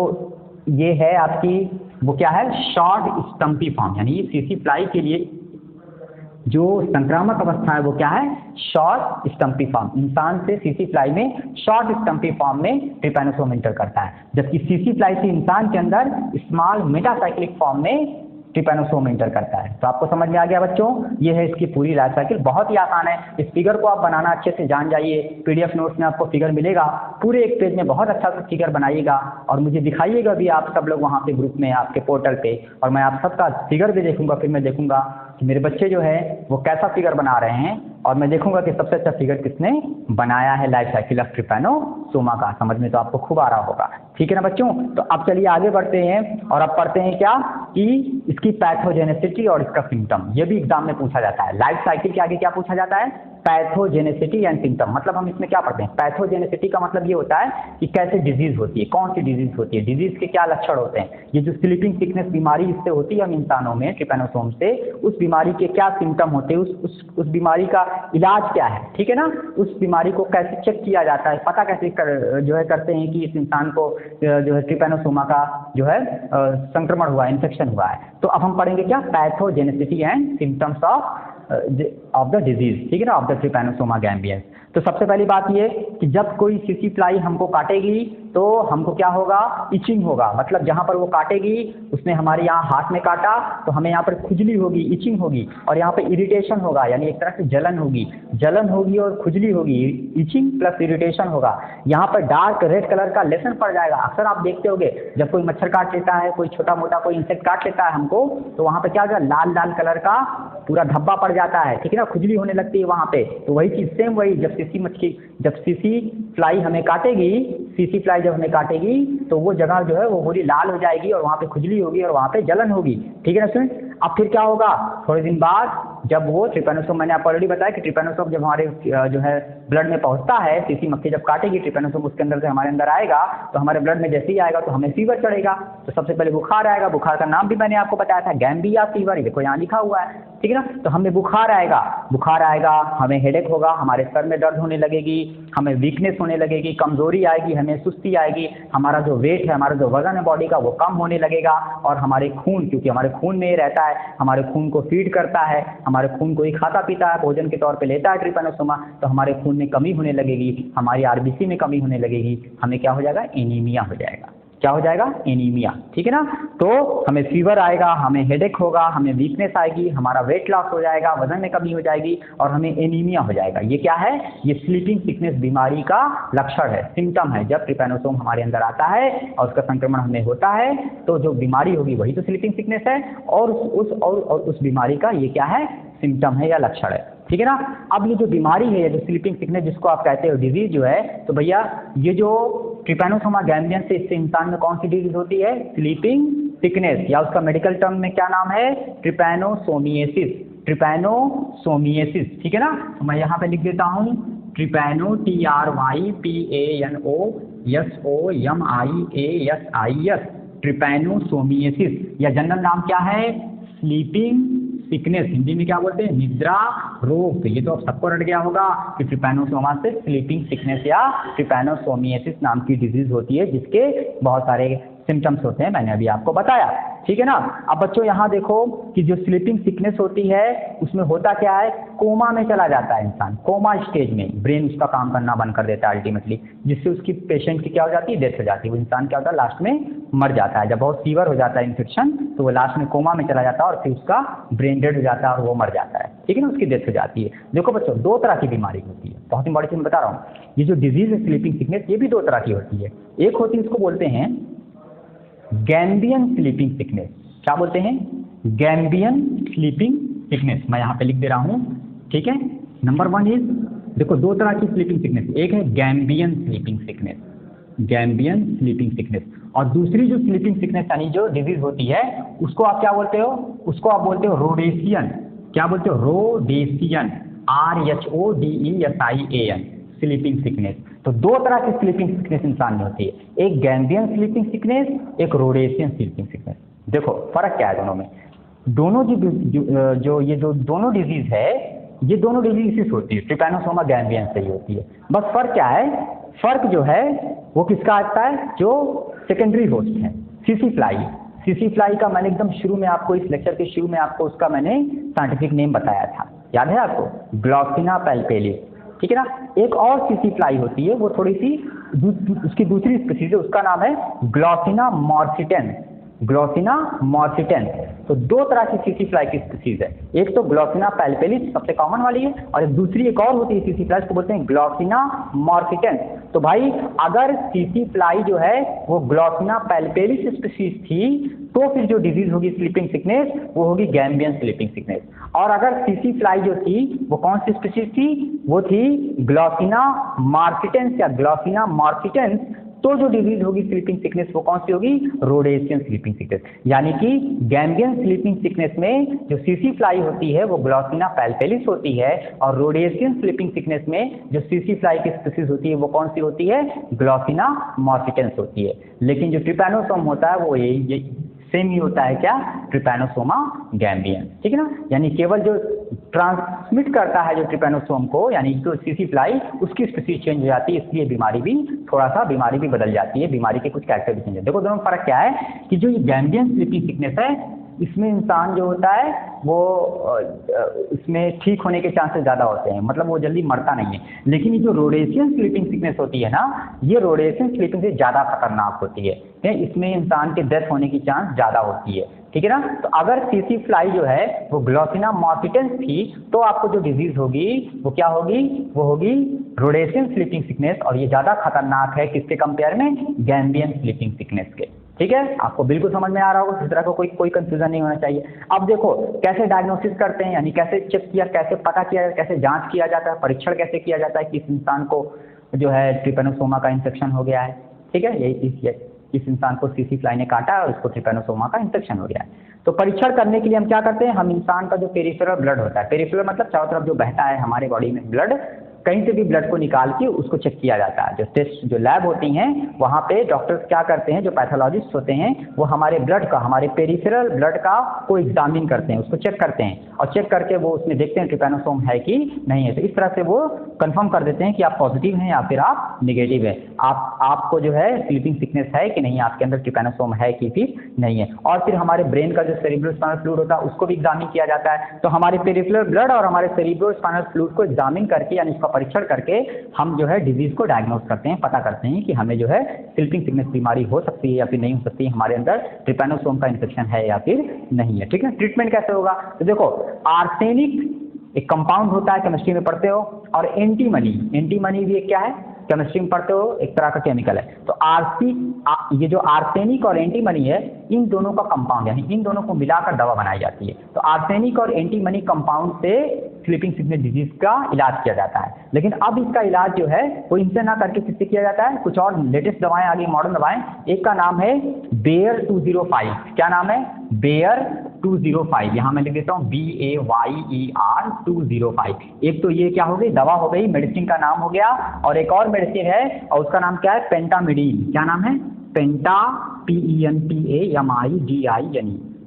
ये है आपकी, वो क्या है, शॉर्ट स्टम्पी फॉर्म, यानी सीसी फ्लाई के लिए जो संक्रामक अवस्था है वो क्या है, शॉर्ट स्टम्पी फॉर्म। इंसान से सीसी फ्लाई में शॉर्ट स्टम्पी फॉर्म में ट्रिपैनोसोम एंटर करता है, जबकि सीसी फ्लाई से इंसान के अंदर स्मॉल मेटासाइक्लिक फॉर्म में ट्रिपैनोसोम एंटर करता है। तो आपको समझ में आ गया बच्चों, ये है इसकी पूरी लाइफ साइकिल। बहुत ही आसान है, इस फिगर को आप बनाना अच्छे से जान जाइए। पीडीएफ नोट्स में आपको फिगर मिलेगा, पूरे एक पेज में बहुत अच्छा सा फिगर बनाइएगा और मुझे दिखाइएगा भी आप सब लोग वहाँ पे ग्रुप में आपके पोर्टल पे, और मैं आप सबका फिगर भी देखूंगा। फिर मैं देखूंगा कि मेरे बच्चे जो है वो कैसा फिगर बना रहे हैं, और मैं देखूंगा कि सबसे अच्छा फिगर किसने बनाया है लाइफ साइकिल ऑफ ट्रिपैनोसोमा का। समझ में तो आपको खूब आ रहा होगा, ठीक है ना बच्चों। तो अब चलिए आगे बढ़ते हैं और अब पढ़ते हैं क्या कि इसकी पैथोजेनेसिटी और इसका सिम्टम। ये भी एग्जाम में पूछा जाता है। लाइफ साइकिल के आगे क्या पूछा जाता है? Pathogenicity and symptom. मतलब हम इसमें क्या पढ़ते हैं? पैथोजेनेसिटी का मतलब ये होता है कि कैसे डिजीज होती है, कौन सी डिजीज होती है, डिजीज के क्या लक्षण होते हैं। ये जो स्लीपिंग सिकनेस बीमारी इससे होती है हम इंसानों में ट्रिपैनोसोम से, उस बीमारी के क्या सिम्टम होते हैं, उस बीमारी का इलाज क्या है, ठीक है ना। उस बीमारी को कैसे चेक किया जाता है, पता कैसे करते हैं कि इस इंसान को जो है ट्रिपैनोसोमा का जो है संक्रमण हुआ है, इन्फेक्शन हुआ है। तो अब हम पढ़ेंगे क्या? Pathogenicity and symptoms of the disease, ठीक है ना, ऑफ द ट्रिपैनोसोमा गैम्बियंस। तो सबसे पहली बात ये कि जब कोई सीसी फ्लाई हमको काटेगी तो हमको क्या होगा? इचिंग होगा। मतलब जहाँ पर वो काटेगी, उसने हमारे यहाँ हाथ में काटा तो हमें यहाँ पर खुजली होगी, इचिंग होगी, और यहाँ पे इरिटेशन होगा, यानी एक तरह से जलन होगी और खुजली होगी। इचिंग प्लस इरिटेशन होगा। यहाँ पर डार्क रेड कलर का लेसन पड़ जाएगा। अक्सर आप देखते होंगे जब कोई मच्छर काट लेता है, कोई छोटा मोटा कोई इंसेक्ट काट लेता है हमको, तो वहाँ पे क्या होगा? लाल लाल कलर का पूरा धब्बा पड़ जाता है, ठीक है ना, खुजली होने लगती है वहाँ पे। तो वही चीज़ सेम वही, जब सीसी फ्लाई हमें काटेगी, सीसी फ्लाई जब हमें काटेगी तो वो जगह जो है वो पूरी लाल हो जाएगी और वहाँ पे खुजली होगी और वहाँ पे जलन होगी, ठीक है ना स्टूडेंट। अब फिर क्या होगा? थोड़े दिन बाद जब वो ट्रिपैनोसोम, मैंने आपको ऑलरेडी बताया कि ट्रिपैनोसोम जब हमारे जो है ब्लड में पहुंचता है, सीसी मक्खी जब काटेगी ट्रिपैनोसोम उसके अंदर से हमारे अंदर आएगा, तो हमारे ब्लड में जैसे ही आएगा तो हमें फीवर चढ़ेगा। तो सबसे पहले बुखार आएगा। बुखार का नाम भी मैंने आपको बताया था, गैम्बिया फीवर, देखो यहाँ लिखा हुआ है, ठीक है ना। तो हमें बुखार आएगा, हमें हेडेक होगा, हमारे सर में दर्द होने लगेगी, हमें वीकनेस होने लगेगी, कमजोरी आएगी, हमें सुस्ती आएगी, हमारा जो वेट है, हमारा जो वजन है बॉडी का वो कम होने लगेगा, और हमारे खून, क्योंकि हमारे खून में ही रहता है, हमारे खून को फीड करता है, हमारे खून को ही खाता पीता है, भोजन के तौर पे लेता है ट्रिपैनोसोमा, तो हमारे खून में कमी होने लगेगी, हमारी आरबीसी में कमी होने लगेगी, हमें क्या हो जाएगा? एनीमिया हो जाएगा। क्या हो जाएगा? एनीमिया, ठीक है ना। तो हमें फीवर आएगा, हमें हेडेक होगा, हमें वीकनेस आएगी, हमारा वेट लॉस हो जाएगा, वजन में कमी हो जाएगी और हमें एनीमिया हो जाएगा। ये क्या है? ये स्लीपिंग सिकनेस बीमारी का लक्षण है, सिम्टम है। जब ट्रिपैनोसोम हमारे अंदर आता है और उसका संक्रमण हमें होता है तो जो बीमारी होगी वही तो स्लीपिंग सिकनेस है, और उस बीमारी का ये क्या है? सिम्टम है या लक्षण है, ठीक है ना। अब ये जो बीमारी है, जो स्लीपिंग सिकनेस जिसको आप कहते हो डिजीज जो है, तो भैया ये जो ट्रिपैनोसोमा गैम्बियंस से इससे इंसान में कौन सी डिजीज होती है? स्लीपिंग सिकनेस, या उसका मेडिकल टर्म में क्या नाम है? ट्रिपैनोसोमिएसिस, ठीक है ना। तो मैं यहाँ पे लिख देता हूँ ट्रिपैनो, TRYPANOSOMIASIS, ट्रिपैनोसोमिएसिस, या जनरल नाम क्या है? Sleeping sickness. हिंदी में क्या बोलते हैं? निद्रा रोग। ये तो अब सबको रट गया होगा कि ट्रिपैनोसोमा से स्लीपिंग सिकनेस या ट्रिपैनोसोमिएसिस नाम की डिजीज होती है, जिसके बहुत सारे सिम्टम्स होते हैं, मैंने अभी आपको बताया, ठीक है ना। अब बच्चों यहाँ देखो कि जो स्लीपिंग सिकनेस होती है उसमें होता क्या है? कोमा में चला जाता है इंसान, कोमा स्टेज में ब्रेन उसका काम करना बंद कर देता है अल्टीमेटली, जिससे उसकी पेशेंट की क्या हो जाती है? डेथ हो जाती है। वो इंसान क्या होता है? लास्ट में मर जाता है। जब बहुत फीवर हो जाता है, इन्फेक्शन, तो वो लास्ट में कोमा में चला जाता है और फिर उसका ब्रेन डेड हो जाता है और वो मर जाता है, ठीक है ना, उसकी डेथ हो जाती है। देखो बच्चों, दो तरह की बीमारी होती है, बहुत इंपॉर्टेंट चीज बता रहा हूँ। ये जो डिजीज है स्लीपिंग सिकनेस, ये भी दो तरह की होती है। एक होती है, इसको बोलते हैं गैम्बियन स्लीपिंग सिकनेस। क्या बोलते हैं? Gambian sleeping sickness. मैं यहाँ पे लिख दे रहा हूँ, ठीक है। नंबर 1 इज, देखो दो तरह की स्लीपिंग सिकनेस, एक है Gambian sleeping sickness, Gambian sleeping sickness, और दूसरी जो स्लीपिंग सिकनेस यानी जो डिजीज होती है उसको आप क्या बोलते हो? उसको आप बोलते हो रोडेशियन। क्या बोलते हो? Rhodesian, RHODESIAN, sleeping sickness. तो दो तरह की स्लीपिंग सिकनेस इंसान में होती है, एक गैम्बियन स्लीपिंग सिकनेस, एक रोडेशियन स्लीपिंग सिकनेस। देखो फर्क क्या है दोनों में? दोनों ये जो दोनों डिजीज है, ये दोनों डिजीज होती है ट्रिपैनोसोमा गैम्बियन से ही होती है। बस फर्क क्या है? फर्क जो है वो किसका आता है? जो सेकेंडरी होस्ट है, सीसी फ्लाई। सीसी फ्लाई का मैंने एकदम शुरू में आपको, इस लेक्चर के शुरू में आपको उसका मैंने साइंटिफिक नेम बताया था, याद है आपको? ग्लॉसिना पैल्पेलिस, ठीक है ना। एक और सीसी फ्लाई होती है, वो थोड़ी सी उसकी दूसरी स्पीशीज है, उसका नाम है ग्लॉसिना मॉर्सिटेंस, ग्लोसिना मॉर्सिटेंस। तो दो तरह की सीसी फ्लाई की स्पीसीज है, एक तो ग्लोसिना पैल्पेलिस सबसे कॉमन वाली है, और एक दूसरी एक और होती है सीसी फ्लाई, उसको बोलते हैं ग्लोसिना मॉर्सिटेंस। तो भाई अगर सीसी फ्लाई जो है वो ग्लोसिना पैल्पेलिस स्पीसीज थी तो फिर जो डिजीज होगी स्लीपिंग सिकनेस वो होगी गैम्बियन स्लीपिंग सिकनेस। और अगर सीसी फ्लाई जो थी वो कौन सी स्पीसीज थी, वो थी ग्लोसिना मार्सिटेंस या ग्लोसिना मॉर्सिटेंस। तो जो डिजीज होगी स्लीपिंग सिकनेस वो कौन सी होगी, रोडेशियन स्लीपिंग सिकनेस। यानी कि गैम्बियन स्लीपिंग सिकनेस में जो सीसी फ्लाई होती है वो ग्लोसिना पैल्पेलिस होती है, और रोडेशियन स्लीपिंग सिकनेस में जो सीसी फ्लाई की स्पीसीज होती है वो कौन सी होती है, ग्लोसिना मॉर्सिटेंस होती है। लेकिन जो ट्रिपैनोसोम होता है वो यही सेम ही होता है, क्या, ट्रिपैनोसोमा गैम्बियन, ठीक है ना। यानी केवल जो ट्रांसमिट करता है जो ट्रिपैनोसोम को, यानी जो सीसी फ्लाई, उसकी स्पीसीज चेंज हो जाती है, इसलिए बीमारी भी बदल जाती है, बीमारी के कुछ कैरेक्टर भी चेंज है। देखो दोनों में फर्क क्या है कि जो ये गैम्बियन स्लीपिंग सिकनेस है इसमें इंसान जो होता है वो इसमें ठीक होने के चांसेस ज़्यादा होते हैं, मतलब वो जल्दी मरता नहीं है। लेकिन ये जो रोडेशियन स्लीपिंग सिकनेस होती है ना, ये रोडेशियन स्लीपिंग से ज़्यादा खतरनाक होती है, इसमें इंसान के डेथ होने की चांस ज़्यादा होती है, ठीक है ना। तो अगर सीसी फ्लाई जो है वो ग्लोसिना मॉर्सिटेंस थी तो आपको जो डिजीज होगी वो क्या होगी, वो होगी रोडेशियन स्लीपिंग सिकनेस, और ये ज़्यादा खतरनाक है किसके कंपेयर में, गैम्बियन स्लीपिंग सिकनेस के, ठीक है। आपको बिल्कुल समझ में आ रहा होगा, इस तरह का कोई कंफ्यूजन नहीं होना चाहिए। अब देखो कैसे डायग्नोसिस करते हैं, यानी कैसे चेक किया, कैसे पता किया, कैसे जांच किया जाता है, परीक्षण कैसे किया जाता है कि इस इंसान को जो है ट्रिपैनोसोमा का इन्फेक्शन हो गया है, ठीक है। यही इस इंसान को सीसी फ्लाई ने काटा और उसको ट्रिपैनोसोमा का इन्फेक्शन हो गया है। तो परीक्षण करने के लिए हम क्या करते हैं, हम इंसान का जो पेरिफेरल ब्लड होता है, पेरिफेरल मतलब चारों तरफ जो बहता है हमारे बॉडी में ब्लड, कहीं से भी ब्लड को निकाल के उसको चेक किया जाता है। जो टेस्ट जो लैब होती हैं वहाँ पे डॉक्टर्स क्या करते हैं, जो पैथोलॉजिस्ट होते हैं वो हमारे ब्लड का, हमारे पेरिफेरल ब्लड का को एग्जामिन करते हैं, उसको चेक करते हैं, और चेक करके वो उसमें देखते हैं ट्रिपैनोसोम है कि नहीं है। तो इस तरह से वो कंफर्म कर देते हैं कि आप पॉजिटिव हैं या फिर आप निगेटिव हैं, आपको जो है स्लीपिंग सिकनेस है कि नहीं, आपके अंदर ट्रिपैनोसोम है कि फिर नहीं है। और फिर हमारे ब्रेन का जो सेरिब्रोस्पाइनल फ्लूइड होता है उसको भी एग्जामिन किया जाता है। तो हमारे पेरिफेरल ब्लड और हमारे सेरिब्रोस्पाइनल फ्लूइड को एग्जामिन करके, यानी इसका परीक्षण करके हम जो है डिजीज को डायग्नोज करते हैं, पता करते हैं कि हमें जो है स्लीपिंग सिकनेस बीमारी हो सकती है या फिर नहीं हो सकती है, हमारे अंदर ट्रिपैनोसोम का इन्फेक्शन है या फिर नहीं है, ठीक है। ट्रीटमेंट कैसे होगा, तो देखो आर्सेनिक एक कंपाउंड होता है, केमिस्ट्री में पढ़ते हो, और एंटीमनी भी एक क्या है, केमिस्ट्री में पढ़ते हो, एक तरह का केमिकल है। तो ये जो आर्सेनिक और एंटीमनी है इन दोनों का कंपाउंड, यानी इन दोनों को मिलाकर दवा बनाई जाती है। तो आर्सेनिक और एंटीमनी कंपाउंड से स्लीपिंग सिकनेस डिजीज का इलाज किया जाता है। लेकिन अब इसका इलाज जो है वो इनसे ना करके किससे किया जाता है, कुछ और लेटेस्ट दवाएं आ गई, मॉडर्न दवाएं। एक का नाम है बेयर 205, क्या नाम है, बेयर 205, यहाँ मैं लिख देता हूँ BAYER 205। एक तो ये क्या हो गई, दवा हो गई, मेडिसिन का नाम हो गया, और एक और मेडिसिन है और उसका नाम क्या है, पेंटामिडीन। क्या नाम है, PENTAMIDINE,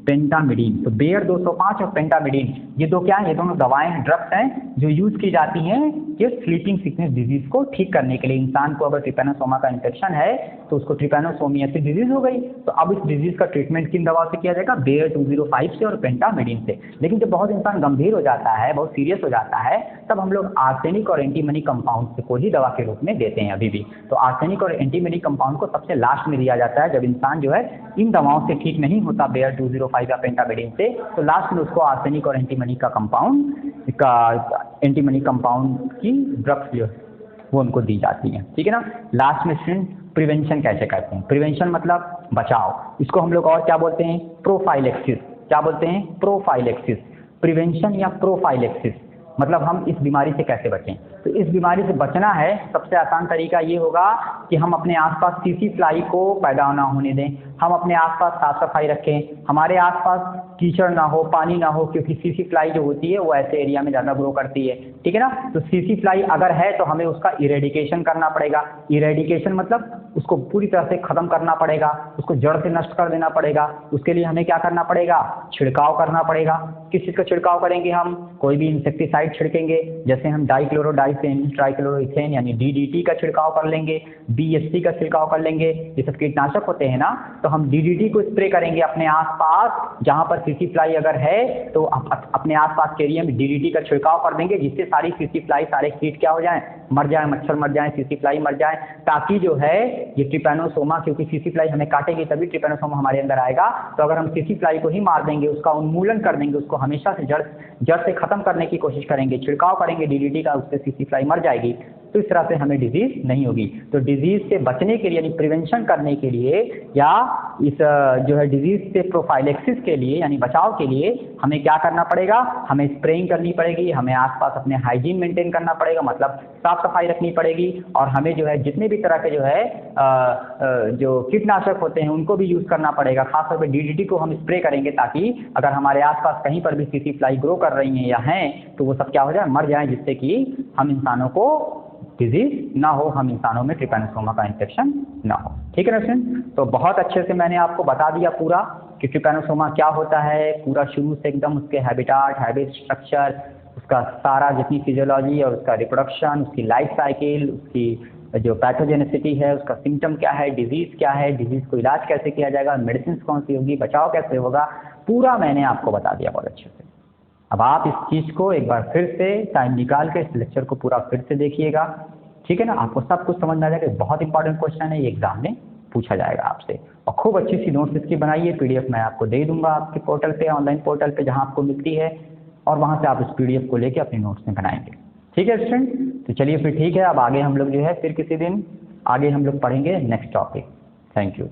पेंटामिडीन। तो बेयर 205 और पेंटामिडीन ये दो क्या है, ये दोनों दवाएं, ड्रग्स हैं जो यूज की जाती हैं कि स्लीपिंग सिकनेस डिजीज को ठीक करने के लिए। इंसान को अगर ट्रिपैनोसोमा का इन्फेक्शन है तो उसको ट्रिपैनोसोमियासिस डिजीज हो गई, तो अब इस डिजीज का ट्रीटमेंट किन दवाओं से किया जाएगा, बेयर 205 से और पेंटामिडीन से। लेकिन जब बहुत इंसान गंभीर हो जाता है, बहुत सीरियस हो जाता है, तब हम लोग आर्सेनिक और एंटीमनी कंपाउंड को ही दवा के रूप में देते हैं अभी भी। तो आर्सेनिक और एंटीमनी कंपाउंड को सबसे लास्ट में दिया जाता है जब इंसान जो है इन दवाओं से ठीक नहीं होता, बेयर 205 या पेंटामिडीन से, तो लास्ट में उसको आर्सेनिक और एंटीमनी का एंटीमनी कंपाउंड की ड्रग्स जो वो उनको दी जाती है, ठीक है ना। लास्ट में स्टूडेंट प्रिवेंशन कैसे करते हैं, प्रिवेंशन मतलब बचाव, इसको हम लोग और क्या बोलते हैं, प्रोफाइलेक्सिस। क्या बोलते हैं, प्रोफाइलेक्सिस। प्रिवेंशन या प्रोफाइलेक्सिस मतलब हम इस बीमारी से कैसे बचें। तो इस बीमारी से बचना है, सबसे आसान तरीका ये होगा कि हम अपने आसपास सीसी फ्लाई को पैदा ना होने दें, हम अपने आसपास साफ सफाई रखें, हमारे आसपास कीचड़ ना हो, पानी ना हो, क्योंकि सीसी फ्लाई जो होती है वो ऐसे एरिया में ज़्यादा ग्रो करती है, ठीक है ना। तो सीसी फ्लाई अगर है तो हमें उसका इरेडिकेशन करना पड़ेगा। इरेडिकेशन मतलब उसको पूरी तरह से ख़त्म करना पड़ेगा, उसको जड़ से नष्ट कर देना पड़ेगा। उसके लिए हमें क्या करना पड़ेगा, छिड़काव करना पड़ेगा। किस चीज़ का छिड़काव करेंगे, हम कोई भी इंसेक्टिसाइड छिड़केंगे, जैसे हम डाइक्लोरोडाइफेन ट्राइक्लोरोइथेन यानी DDT का छिड़काव कर लेंगे, BST का छिड़काव कर लेंगे, ये सब कीटनाशक होते हैं ना। तो हम DDT को स्प्रे करेंगे अपने आसपास, जहाँ पर सीसी फ्लाई अगर है तो अपने आसपास के एरिया में DDT का छिड़काव कर देंगे, जिससे सारी सीसी फ्लाई, सारे कीट क्या हो जाएं, मर जाए, मच्छर मर जाए, सीसी फ्लाई मर जाए, ताकि जो है ये ट्रिपैनोसोमा, क्योंकि सीसी फ्लाई हमें काटेगी तभी ट्रिपैनोसोमा हमारे अंदर आएगा, तो अगर हम सीसी फ्लाई को ही मार देंगे, उसका उन्मूलन कर देंगे, उसको हमेशा से जड़ से खत्म करने की कोशिश करेंगे, छिड़काव करेंगे डीडीटी का, उससे सीसी फ्लाई मर जाएगी, तो इस तरह से हमें डिजीज नहीं होगी। तो डिजीज से बचने के लिए यानी प्रिवेंशन करने के लिए या इस जो है डिजीज से प्रोफाइलेक्सिस के लिए यानी बचाव के लिए हमें क्या करना पड़ेगा, हमें स्प्रेइंग करनी पड़ेगी, हमें आसपास अपने हाइजीन मेंटेन करना पड़ेगा, मतलब साफ सफाई रखनी पड़ेगी, और हमें जो है जितने भी तरह के जो है जो कीटनाशक होते हैं उनको भी यूज़ करना पड़ेगा। खासतौर पर डीडीटी को हम स्प्रे करेंगे ताकि अगर हमारे आसपास कहीं पर भी सीसी फ्लाई ग्रो कर रही हैं या हैं तो वो सब क्या हो जाए, मर जाए, जिससे कि हम इंसानों को डिजीज ना हो, हम इंसानों में ट्रिपैनोसोमा का इन्फेक्शन ना हो। ठीक है ना स्टूडेंट? तो बहुत अच्छे से मैंने आपको बता दिया पूरा कि ट्रिपैनोसोमा क्या होता है, पूरा शुरू से एकदम उसके हैबिट स्ट्रक्चर, उसका सारा जितनी फिजियोलॉजी और उसका रिप्रोडक्शन, उसकी लाइफ साइकिल, उसकी जो पैथोजेनेसिटी है, उसका सिम्टम क्या है, डिजीज़ क्या है, डिजीज़ को इलाज कैसे किया जाएगा, मेडिसिन कौन सी होगी, बचाव कैसे होगा, पूरा मैंने आपको बता दिया बहुत अच्छे से। अब आप इस चीज़ को एक बार फिर से टाइम निकाल के इस लेक्चर को पूरा फिर से देखिएगा, ठीक है ना? आपको सब कुछ समझ में आ जाएगा। बहुत इंपॉर्टेंट क्वेश्चन है, ये एग्जाम में पूछा जाएगा आपसे, और खूब अच्छी सी नोट्स इसकी बनाइए। पीडीएफ मैं आपको दे दूंगा आपके पोर्टल पे, ऑनलाइन पोर्टल पे जहाँ आपको मिलती है, और वहाँ से आप इस पीडीएफ को लेके अपने नोट्स में बनाएंगे। ठीक है स्टूडेंट? तो चलिए फिर ठीक है, अब आगे हम लोग जो है फिर किसी दिन आगे हम लोग पढ़ेंगे नेक्स्ट टॉपिक। Thank you.